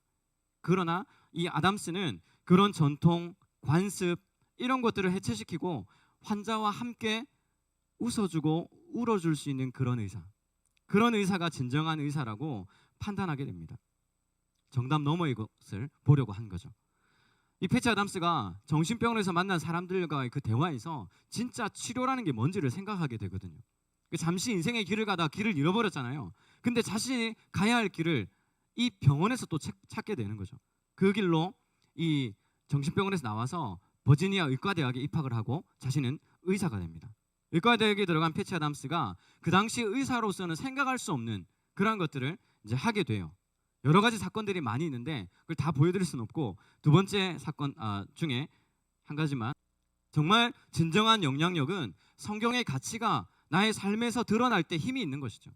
그러나 이 아담스는 그런 전통, 관습 이런 것들을 해체시키고 환자와 함께 웃어주고 울어줄 수 있는 그런 의사가 진정한 의사라고 판단하게 됩니다. 정답 너머의 것을 보려고 한 거죠. 이 패치 아담스가 정신병원에서 만난 사람들과의 그 대화에서 진짜 치료라는 게 뭔지를 생각하게 되거든요. 잠시 인생의 길을 가다 길을 잃어버렸잖아요. 근데 자신이 가야 할 길을 이 병원에서 또 찾게 되는 거죠. 그 길로 이 정신병원에서 나와서 버지니아 의과대학에 입학을 하고 자신은 의사가 됩니다. 의과대학에 들어간 패치 아담스가 그 당시 의사로서는 생각할 수 없는 그런 것들을 이제 하게 돼요. 여러 가지 사건들이 많이 있는데 그걸 다 보여드릴 수는 없고 두 번째 사건 중에 한 가지만 정말 진정한 영향력은 성경의 가치가 나의 삶에서 드러날 때 힘이 있는 것이죠.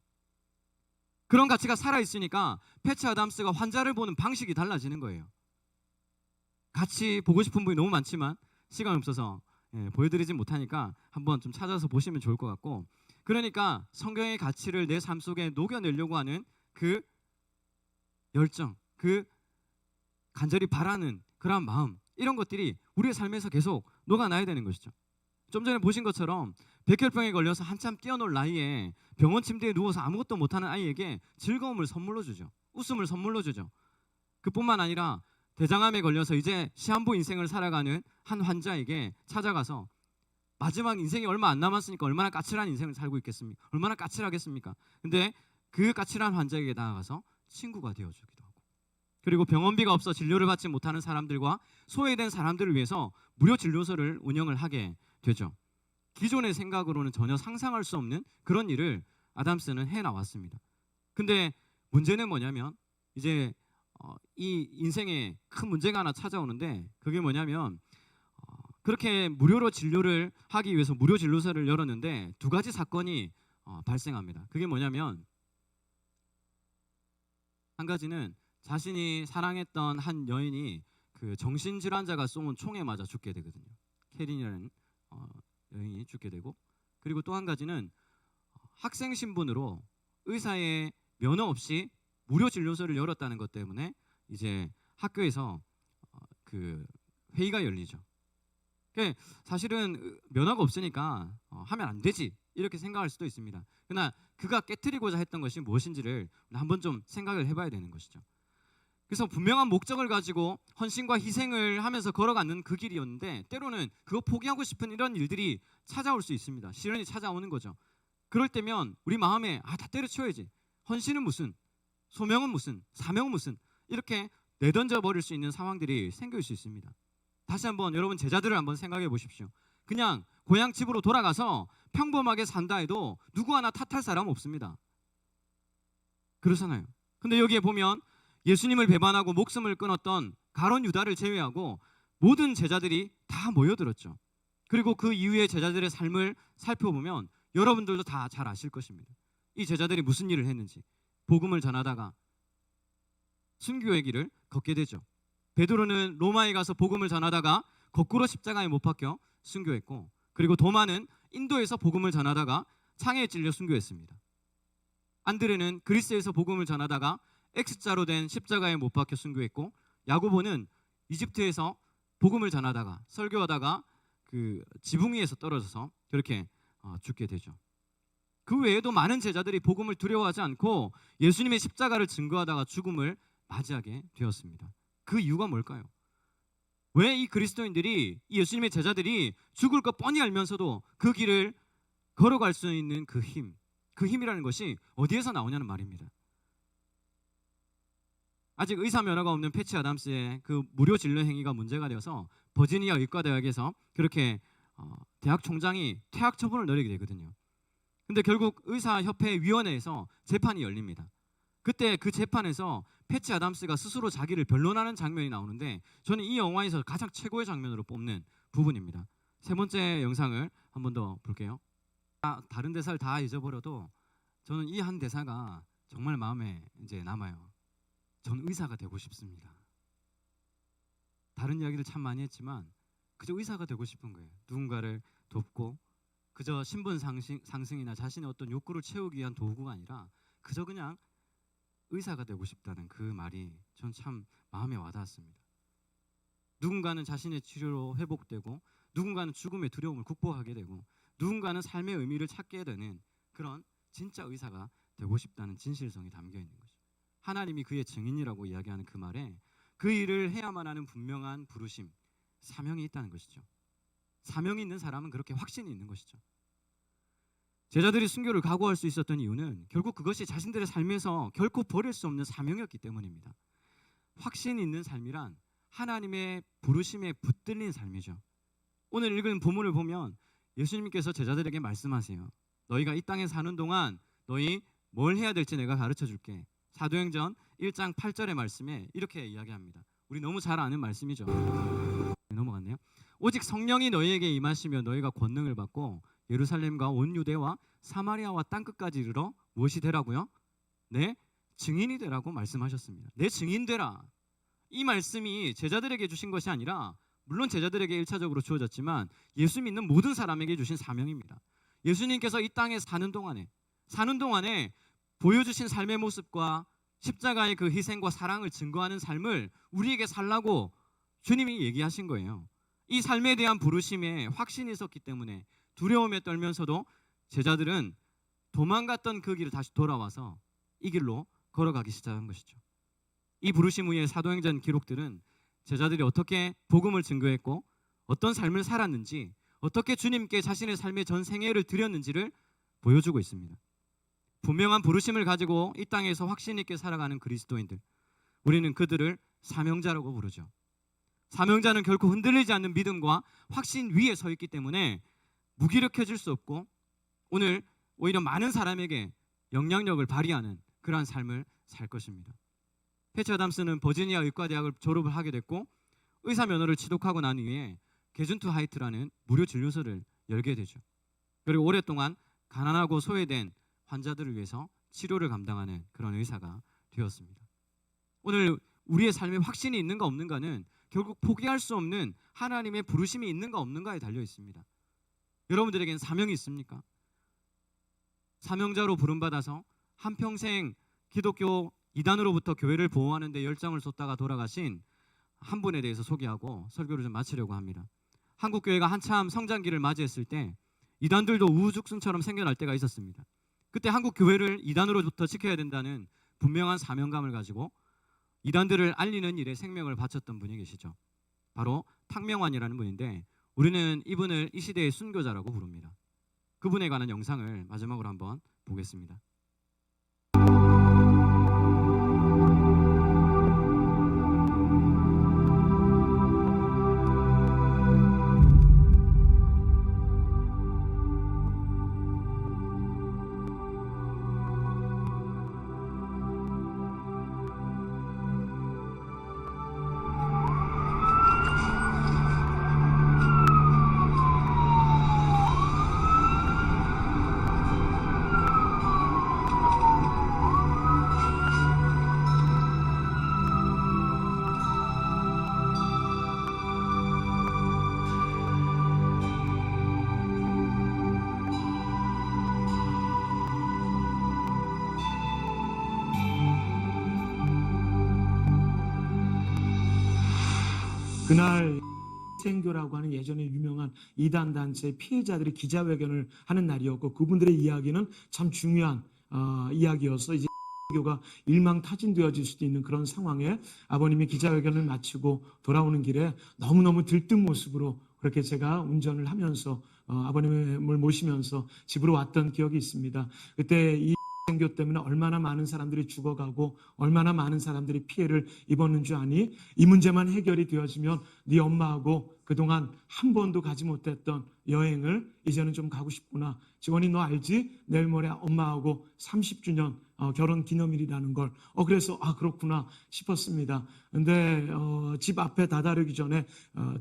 그런 가치가 살아있으니까 패치 아담스가 환자를 보는 방식이 달라지는 거예요. 같이 보고 싶은 분이 너무 많지만 시간이 없어서 보여드리진 못하니까 한번 좀 찾아서 보시면 좋을 것 같고 그러니까 성경의 가치를 내 삶 속에 녹여내려고 하는 그 열정, 그 간절히 바라는 그런 마음 이런 것들이 우리의 삶에서 계속 녹아나야 되는 것이죠. 좀 전에 보신 것처럼 백혈병에 걸려서 한참 뛰어놀 나이에 병원 침대에 누워서 아무것도 못하는 아이에게 즐거움을 선물로 주죠. 웃음을 선물로 주죠. 그뿐만 아니라 대장암에 걸려서 이제 시한부 인생을 살아가는 한 환자에게 찾아가서 마지막 인생이 얼마 안 남았으니까 얼마나 까칠한 인생을 살고 있겠습니까? 얼마나 까칠하겠습니까? 근데 그 까칠한 환자에게 나아가서 친구가 되어주기도 하고 그리고 병원비가 없어 진료를 받지 못하는 사람들과 소외된 사람들을 위해서 무료 진료소를 운영을 하게 되죠. 기존의 생각으로는 전혀 상상할 수 없는 그런 일을 아담스는 해나왔습니다. 근데 문제는 뭐냐면 이제 이 인생에 큰 문제가 하나 찾아오는데 그게 뭐냐면 그렇게 무료로 진료를 하기 위해서 무료 진료소를 열었는데 두 가지 사건이 발생합니다. 그게 뭐냐면 한 가지는 자신이 사랑했던 한 여인이 그 정신질환자가 쏜 총에 맞아 죽게 되거든요. 캐린이라는 여인이 죽게 되고 그리고 또 한 가지는 학생 신분으로 의사의 면허 없이 무료 진료소를 열었다는 것 때문에 이제 학교에서 그 회의가 열리죠. 사실은 면허가 없으니까 하면 안 되지 이렇게 생각할 수도 있습니다. 그러나 그가 깨트리고자 했던 것이 무엇인지를 한번 좀 생각을 해봐야 되는 것이죠. 그래서 분명한 목적을 가지고 헌신과 희생을 하면서 걸어가는 그 길이었는데 때로는 그거 포기하고 싶은 이런 일들이 찾아올 수 있습니다. 시련이 찾아오는 거죠. 그럴 때면 우리 마음에 다 때려치워야지. 헌신은 무슨, 소명은 무슨, 사명은 무슨 이렇게 내던져 버릴 수 있는 상황들이 생길 수 있습니다. 다시 한번 여러분 제자들을 한번 생각해 보십시오. 그냥 고향 집으로 돌아가서 평범하게 산다 해도 누구 하나 탓할 사람 없습니다. 그렇잖아요. 근데 여기에 보면 예수님을 배반하고 목숨을 끊었던 가룟 유다를 제외하고 모든 제자들이 다 모여들었죠. 그리고 그 이후의 제자들의 삶을 살펴보면 여러분들도 다 잘 아실 것입니다. 이 제자들이 무슨 일을 했는지. 복음을 전하다가 순교의 길을 걷게 되죠. 베드로는 로마에 가서 복음을 전하다가 거꾸로 십자가에 못 박혀 순교했고, 그리고 도마는 인도에서 복음을 전하다가 창에 찔려 순교했습니다. 안드레는 그리스에서 복음을 전하다가 X자로 된 십자가에 못 박혀 순교했고, 야고보는 이집트에서 복음을 전하다가 설교하다가 그 지붕 위에서 떨어져서 그렇게 죽게 되죠. 그 외에도 많은 제자들이 복음을 두려워하지 않고 예수님의 십자가를 증거하다가 죽음을 맞이하게 되었습니다. 그 이유가 뭘까요? 왜 이 그리스도인들이, 이 예수님의 제자들이 죽을 것 뻔히 알면서도 그 길을 걸어갈 수 있는 그 힘이라는 것이 어디에서 나오냐는 말입니다. 아직 의사 면허가 없는 패치 아담스의 그 무료 진료 행위가 문제가 되어서 버지니아 의과대학에서 그렇게 대학 총장이 퇴학 처분을 내리게 되거든요. 근데 결국 의사협회 위원회에서 재판이 열립니다. 그때 그 재판에서 패치 아담스가 스스로 자기를 변론하는 장면이 나오는데, 저는 이 영화에서 가장 최고의 장면으로 뽑는 부분입니다. 세 번째 영상을 한 번 더 볼게요. 다른 대사를 다 잊어버려도 저는 이 한 대사가 정말 마음에 이제 남아요. 전 의사가 되고 싶습니다. 다른 이야기를 참 많이 했지만 그저 의사가 되고 싶은 거예요. 누군가를 돕고, 그저 신분 상승이나 자신의 어떤 욕구를 채우기 위한 도구가 아니라 그저 그냥 의사가 되고 싶다는 그 말이 전 참 마음에 와닿았습니다. 누군가는 자신의 치료로 회복되고, 누군가는 죽음의 두려움을 극복하게 되고, 누군가는 삶의 의미를 찾게 되는 그런 진짜 의사가 되고 싶다는 진실성이 담겨 있는 거죠. 하나님이 그의 증인이라고 이야기하는 그 말에 그 일을 해야만 하는 분명한 부르심, 사명이 있다는 것이죠. 사명이 있는 사람은 그렇게 확신이 있는 것이죠. 제자들이 순교를 각오할 수 있었던 이유는 결국 그것이 자신들의 삶에서 결코 버릴 수 없는 사명이었기 때문입니다. 확신 있는 삶이란 하나님의 부르심에 붙들린 삶이죠. 오늘 읽은 본문을 보면 예수님께서 제자들에게 말씀하세요. 너희가 이 땅에 사는 동안 너희 뭘 해야 될지 내가 가르쳐 줄게. 사도행전 1장 8절의 말씀에 이렇게 이야기합니다. 우리 너무 잘 아는 말씀이죠. 넘어갔네요. 오직 성령이 너희에게 임하시면 너희가 권능을 받고 예루살렘과 온 유대와 사마리아와 땅끝까지 이르러 무엇이 되라고요? 내 증인이 되라고 말씀하셨습니다. 내 증인 되라. 이 말씀이 제자들에게 주신 것이 아니라, 물론 제자들에게 1차적으로 주어졌지만 예수 믿는 모든 사람에게 주신 사명입니다. 예수님께서 이 땅에 사는 동안에 보여주신 삶의 모습과 십자가의 그 희생과 사랑을 증거하는 삶을 우리에게 살라고 주님이 얘기하신 거예요. 이 삶에 대한 부르심에 확신이 있었기 때문에 두려움에 떨면서도 제자들은 도망갔던 그 길을 다시 돌아와서 이 길로 걸어가기 시작한 것이죠. 이 부르심 후에 사도행전 기록들은 제자들이 어떻게 복음을 증거했고 어떤 삶을 살았는지, 어떻게 주님께 자신의 삶의 전 생애를 드렸는지를 보여주고 있습니다. 분명한 부르심을 가지고 이 땅에서 확신 있게 살아가는 그리스도인들, 우리는 그들을 사명자라고 부르죠. 사명자는 결코 흔들리지 않는 믿음과 확신 위에 서 있기 때문에 무기력해질 수 없고, 오늘 오히려 많은 사람에게 영향력을 발휘하는 그러한 삶을 살 것입니다. 패치 아담스는 버지니아 의과대학을 졸업을 하게 됐고, 의사 면허를 취득하고 난 후에 게준투 하이트라는 무료 진료소를 열게 되죠. 그리고 오랫동안 가난하고 소외된 환자들을 위해서 치료를 감당하는 그런 의사가 되었습니다. 오늘 우리의 삶에 확신이 있는가 없는가는 결국 포기할 수 없는 하나님의 부르심이 있는가 없는가에 달려 있습니다. 여러분들에게는 사명이 있습니까? 사명자로 부름받아서 한평생 기독교 이단으로부터 교회를 보호하는 데 열정을 쏟다가 돌아가신 한 분에 대해서 소개하고 설교를 좀 마치려고 합니다. 한국교회가 한참 성장기를 맞이했을 때 이단들도 우후죽순처럼 생겨날 때가 있었습니다. 그때 한국교회를 이단으로부터 지켜야 된다는 분명한 사명감을 가지고 이단들을 알리는 일에 생명을 바쳤던 분이 계시죠. 바로 탁명환이라는 분인데, 우리는 이분을 이 시대의 순교자라고 부릅니다. 그분에 관한 영상을 마지막으로 한번 보겠습니다. 그날 생교라고 하는 예전에 유명한 이단 단체 피해자들이 기자회견을 하는 날이었고, 그분들의 이야기는 참 중요한 이야기여서 이제 교가 일망타진되어질 수도 있는 그런 상황에 아버님이 기자회견을 마치고 돌아오는 길에 너무너무 들뜬 모습으로 그렇게 제가 운전을 하면서 아버님을 모시면서 집으로 왔던 기억이 있습니다. 그때 이 생교 때문에 얼마나 많은 사람들이 죽어가고 얼마나 많은 사람들이 피해를 입었는 줄 아니? 이 문제만 해결이 되어지면 네 엄마하고 그동안 한 번도 가지 못했던 여행을 이제는 좀 가고 싶구나. 지원이 너 알지? 내일 모레 엄마하고 30주년 결혼 기념일이라는 걸. 그래서 그렇구나 싶었습니다. 근데 집 앞에 다다르기 전에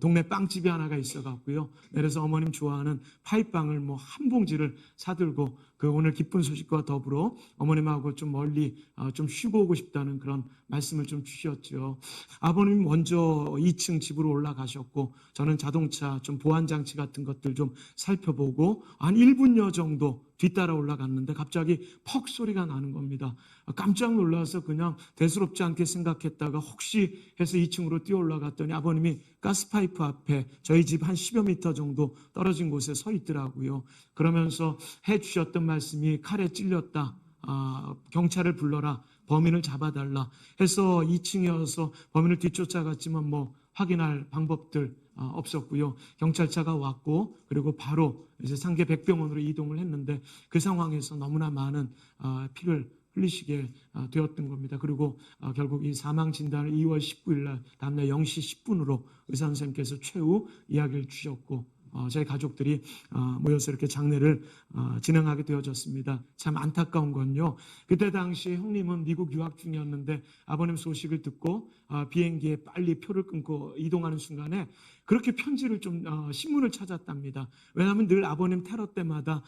동네 빵집이 하나가 있어갖고요. 내려서 어머님 좋아하는 파이빵을 뭐 한 봉지를 사들고 그 오늘 기쁜 소식과 더불어 어머님하고 좀 멀리 좀 쉬고 오고 싶다는 그런 말씀을 좀 주셨죠. 아버님 먼저 2층 집으로 올라가셨고 저는 자동차 좀 보안 장치 같은 것들 좀 살펴보고 한 1분여 정도 뒤따라 올라갔는데 갑자기 퍽 소리가 나는 겁니다. 깜짝 놀라서 그냥 대수롭지 않게 생각했다가 혹시 해서 2층으로 뛰어 올라갔더니 아버님이 가스파이프 앞에 저희 집 한 10여 미터 정도 떨어진 곳에 서 있더라고요. 그러면서 해주셨던 말씀이 칼에 찔렸다. 경찰을 불러라. 범인을 잡아달라 해서 2층이어서 범인을 뒤쫓아갔지만 뭐 확인할 방법들 없었고요. 경찰차가 왔고 그리고 바로 이제 상계 백병원으로 이동을 했는데 그 상황에서 너무나 많은 피를 흘리시게 되었던 겁니다. 그리고 결국 이 사망 진단을 2월 19일 날 다음날 0시 10분으로 의사 선생님께서 최후 이야기를 주셨고 저희 가족들이 모여서 이렇게 장례를 진행하게 되어졌습니다. 참 안타까운 건요. 그때 당시 형님은 미국 유학 중이었는데 아버님 소식을 듣고 비행기에 빨리 표를 끊고 이동하는 순간에 그렇게 편지를 좀 신문을 찾았답니다. 왜냐하면 늘 아버님 테러 때마다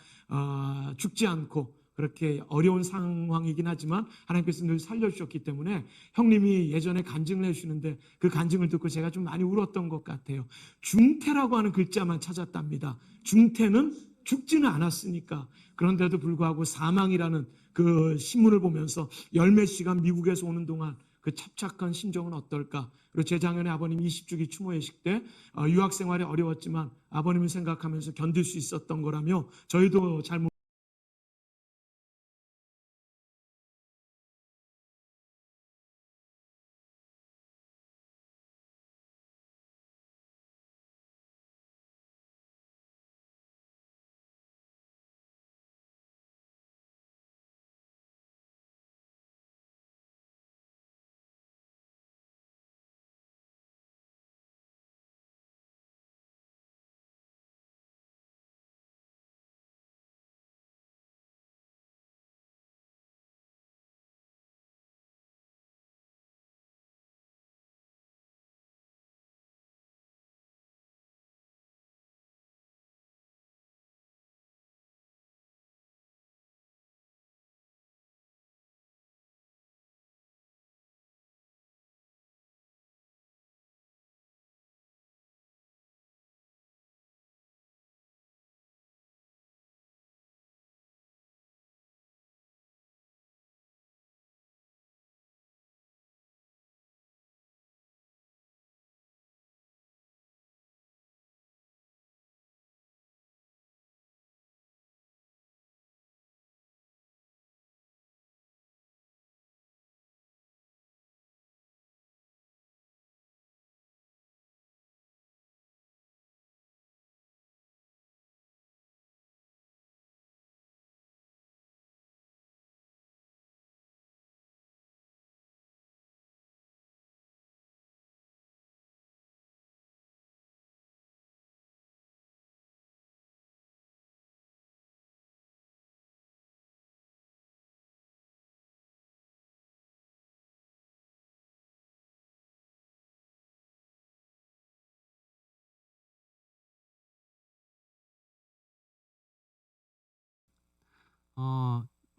죽지 않고 그렇게 어려운 상황이긴 하지만 하나님께서 늘 살려주셨기 때문에 형님이 예전에 간증을 해주시는데 그 간증을 듣고 제가 좀 많이 울었던 것 같아요. 중태라고 하는 글자만 찾았답니다. 중태는 죽지는 않았으니까. 그런데도 불구하고 사망이라는 그 신문을 보면서 열몇 시간 미국에서 오는 동안 그 찹찹한 심정은 어떨까? 그리고 재작년에 아버님 20주기 추모 예식 때 유학 생활이 어려웠지만 아버님을 생각하면서 견딜 수 있었던 거라며 저희도 잘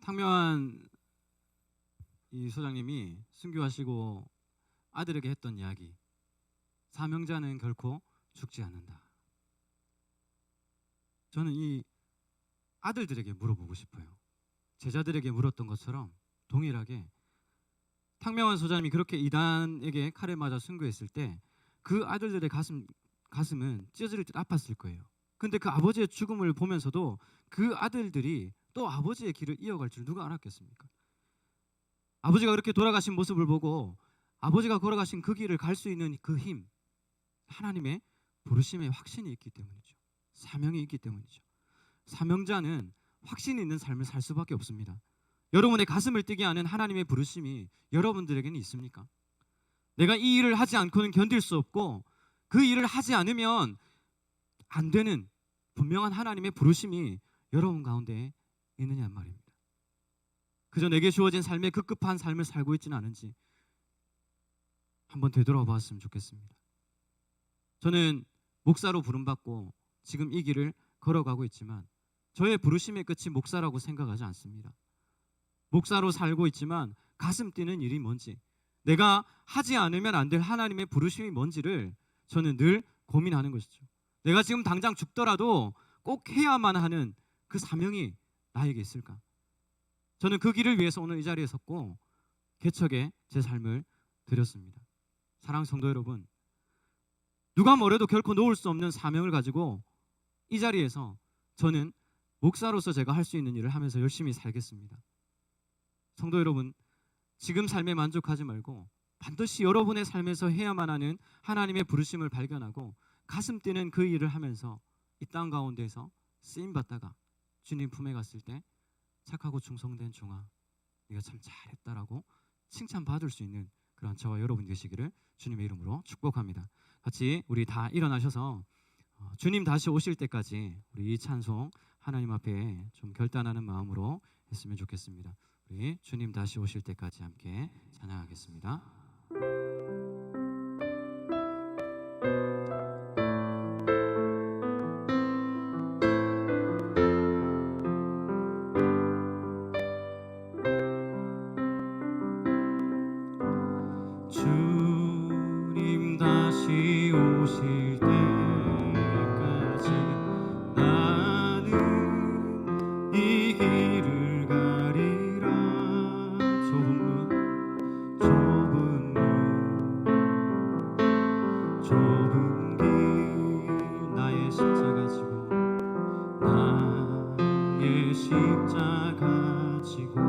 탕묘한 이 소장님이 순교하시고 아들에게 했던 이야기, 사명자는 결코 죽지 않는다. 저는 이 아들들에게 물어보고 싶어요. 제자들에게 물었던 것처럼 동일하게 탕명한 소장님이 그렇게 이단에게 칼을 맞아 순교했을 때 그 아들들의 가슴은 찢어질 듯 아팠을 거예요. 근데 그 아버지의 죽음을 보면서도 그 아들들이 또 아버지의 길을 이어갈 줄 누가 알았겠습니까? 아버지가 그렇게 돌아가신 모습을 보고 아버지가 걸어가신 그 길을 갈 수 있는 그 힘, 하나님의 부르심의 확신이 있기 때문이죠. 사명이 있기 때문이죠. 사명자는 확신이 있는 삶을 살 수밖에 없습니다. 여러분의 가슴을 뛰게 하는 하나님의 부르심이 여러분들에게는 있습니까? 내가 이 일을 하지 않고는 견딜 수 없고 그 일을 하지 않으면 안 되는 분명한 하나님의 부르심이 여러분 가운데 있느냐 말입니다. 그저 내게 주어진 삶의 급급한 삶을 살고 있지는 않은지 한번 되돌아보았으면 좋겠습니다. 저는 목사로 부름받고 지금 이 길을 걸어가고 있지만 저의 부르심의 끝이 목사라고 생각하지 않습니다. 목사로 살고 있지만 가슴 뛰는 일이 뭔지, 내가 하지 않으면 안 될 하나님의 부르심이 뭔지를 저는 늘 고민하는 것이죠. 내가 지금 당장 죽더라도 꼭 해야만 하는 그 사명이 나에게 있을까? 저는 그 길을 위해서 오늘 이 자리에 섰고 개척에 제 삶을 드렸습니다. 사랑하는 성도 여러분, 누가 뭐래도 결코 놓을 수 없는 사명을 가지고 이 자리에서 저는 목사로서 제가 할 수 있는 일을 하면서 열심히 살겠습니다. 성도 여러분, 지금 삶에 만족하지 말고 반드시 여러분의 삶에서 해야만 하는 하나님의 부르심을 발견하고 가슴 뛰는 그 일을 하면서 이 땅 가운데에서 쓰임받다가 주님 품에 갔을 때 착하고 충성된 종아, 네가 참 잘했다라고 칭찬받을 수 있는 그런 저와 여러분 되시기를 주님의 이름으로 축복합니다. 같이 우리 다 일어나셔서 주님 다시 오실 때까지 우리 이 찬송 하나님 앞에 좀 결단하는 마음으로 했으면 좋겠습니다. 우리 주님 다시 오실 때까지 함께 찬양하겠습니다. 주님 다시 오실 때까지 나는 이 길을 가리라. 좁은 길 나의 십자가 지고 나의 십자가 지고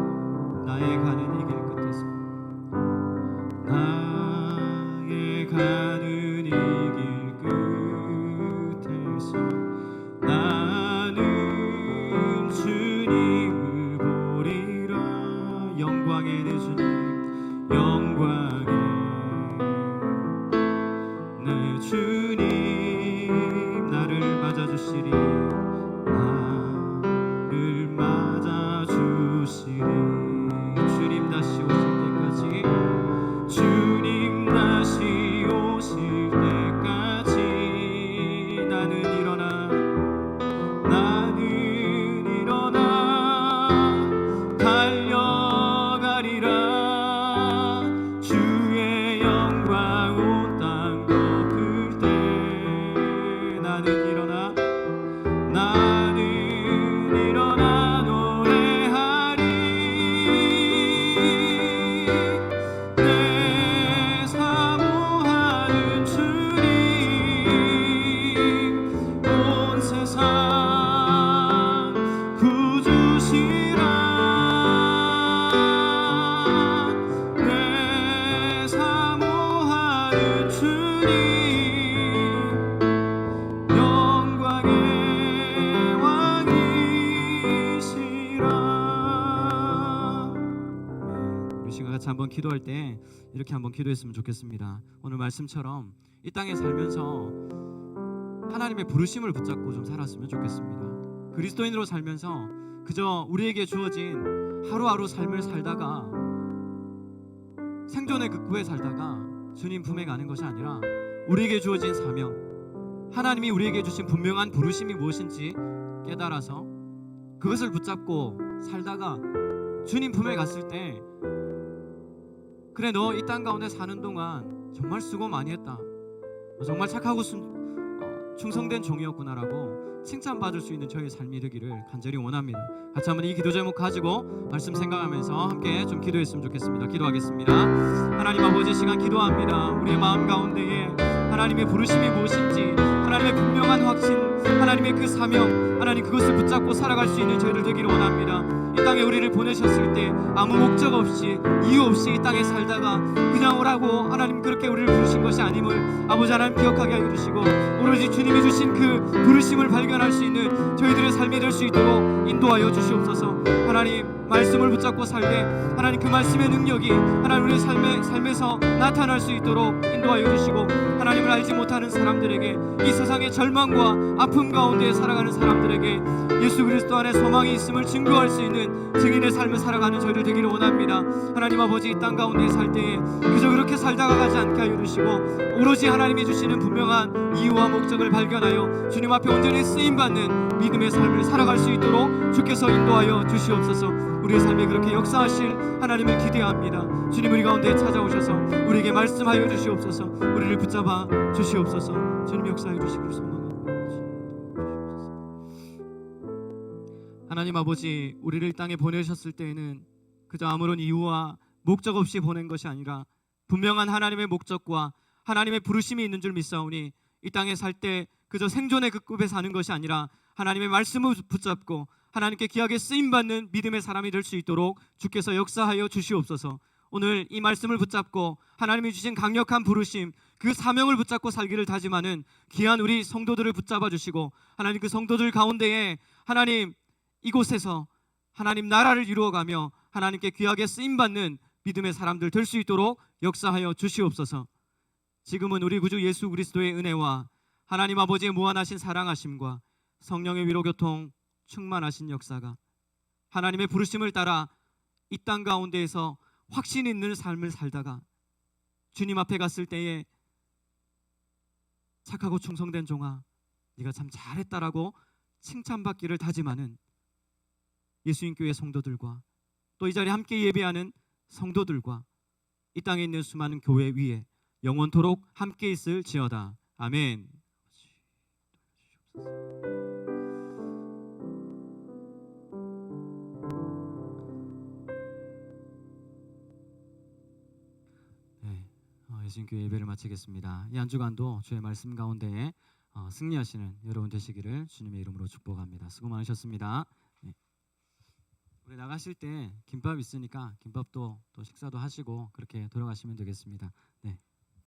나의 가는 이 길 끝에서 나의 가는 이 길 끝에서 나는 주님을 보리라. 영광의 내 주님, 영광의 내 주님 나를 맞아주시리, 나를 맞아주시리. 주님 다시 오실 때까지, 주님 다시 오실 때까지 나는 일어나 달려가리라. 주의 영광 온 땅 덮을 때 나는 일어나 노래하리. 내 사모하는 주님, 온 세상 구주시라. 내 사모하는 주님, 영광의 왕이시라. 우리 시간 같이 한번 기도할 때 이렇게 한번 기도했으면 좋겠습니다. 오늘 말씀처럼 이 땅에 살면서 하나님의 부르심을 붙잡고 좀 살았으면 좋겠습니다. 그리스도인으로 살면서 그저 우리에게 주어진 하루하루 삶을 살다가 생존의 극구에 살다가 주님 품에 가는 것이 아니라 우리에게 주어진 사명, 하나님이 우리에게 주신 분명한 부르심이 무엇인지 깨달아서 그것을 붙잡고 살다가 주님 품에 갔을 때, 그래 너 이 땅 가운데 사는 동안 정말 수고 많이 했다, 정말 착하고 충성된 종이었구나라고 칭찬받을 수 있는 저의 삶이 되기를 간절히 원합니다. 같이 한번 이 기도 제목 가지고 말씀 생각하면서 함께 좀 기도했으면 좋겠습니다. 기도하겠습니다. 하나님 아버지, 시간 기도합니다. 우리의 마음 가운데에 하나님의 부르심이 무엇인지, 하나님의 분명한 확신, 하나님의 그 사명, 하나님 그것을 붙잡고 살아갈 수 있는 저희들 되기를 원합니다. 이 땅에 우리를 보내셨을 때 아무 목적 없이, 이유 없이 이 땅에 살다가 그냥 오라고 하나님 그렇게 우리를 부르신 것이 아님을 아버지 하나님 기억하게 하여 주시고, 오로지 주님이 주신 그 부르심을 발견할 수 있는 저희들의 삶이 될 수 있도록 인도하여 주시옵소서. 하나님 말씀을 붙잡고 살되 하나님 그 말씀의 능력이 하나님 우리의 삶에서 나타날 수 있도록 인도하여 주시고, 하나님을 알지 못하는 사람들에게, 이 세상의 절망과 아픔 가운데 살아가는 사람들에게 예수 그리스도 안에 소망이 있음을 증거할 수 있는 증인의 삶을 살아가는 저희들 되기를 원합니다. 하나님 아버지, 이 땅 가운데 살 때에 그저 그렇게 살다가 가지 않게 하여 주시고, 오로지 하나님이 주시는 분명한 이유와 목적을 발견하여 주님 앞에 온전히 쓰임받는 믿음의 삶을 살아갈 수 있도록 주께서 인도하여 주시옵소서. 우리의 삶에 그렇게 역사하실 하나님을 기대합니다. 주님 우리 가운데 찾아오셔서 우리에게 말씀하여 주시옵소서. 우리를 붙잡아 주시옵소서. 주님 역사해 주시기를 소망합니다. 하나님 아버지, 우리를 이 땅에 보내셨을 때에는 그저 아무런 이유와 목적 없이 보낸 것이 아니라 분명한 하나님의 목적과 하나님의 부르심이 있는 줄 믿사오니, 이 땅에 살 때 그저 생존의 그 급에 사는 것이 아니라 하나님의 말씀을 붙잡고 하나님께 귀하게 쓰임받는 믿음의 사람이 될 수 있도록 주께서 역사하여 주시옵소서. 오늘 이 말씀을 붙잡고 하나님이 주신 강력한 부르심, 그 사명을 붙잡고 살기를 다짐하는 귀한 우리 성도들을 붙잡아 주시고, 하나님 그 성도들 가운데에 하나님 이곳에서 하나님 나라를 이루어가며 하나님께 귀하게 쓰임받는 믿음의 사람들 될 수 있도록 역사하여 주시옵소서. 지금은 우리 구주 예수 그리스도의 은혜와 하나님 아버지의 무한하신 사랑하심과 성령의 위로교통 충만하신 역사가 하나님의 부르심을 따라 이 땅 가운데에서 확신 있는 삶을 살다가 주님 앞에 갔을 때에 착하고 충성된 종아, 네가 참 잘했다라고 칭찬받기를 다짐하는 예수님교회 성도들과, 또 이 자리에 함께 예배하는 성도들과 이 땅에 있는 수많은 교회 위에 영원토록 함께 있을지어다. 아멘. 예수님교회 예배를 마치겠습니다. 이 한 주간도 주의 말씀 가운데 승리하시는 여러분 되시기를 주님의 이름으로 축복합니다. 수고 많으셨습니다. 네. 우리 나가실 때 김밥 있으니까 김밥도 또 식사도 하시고 그렇게 돌아가시면 되겠습니다. 네.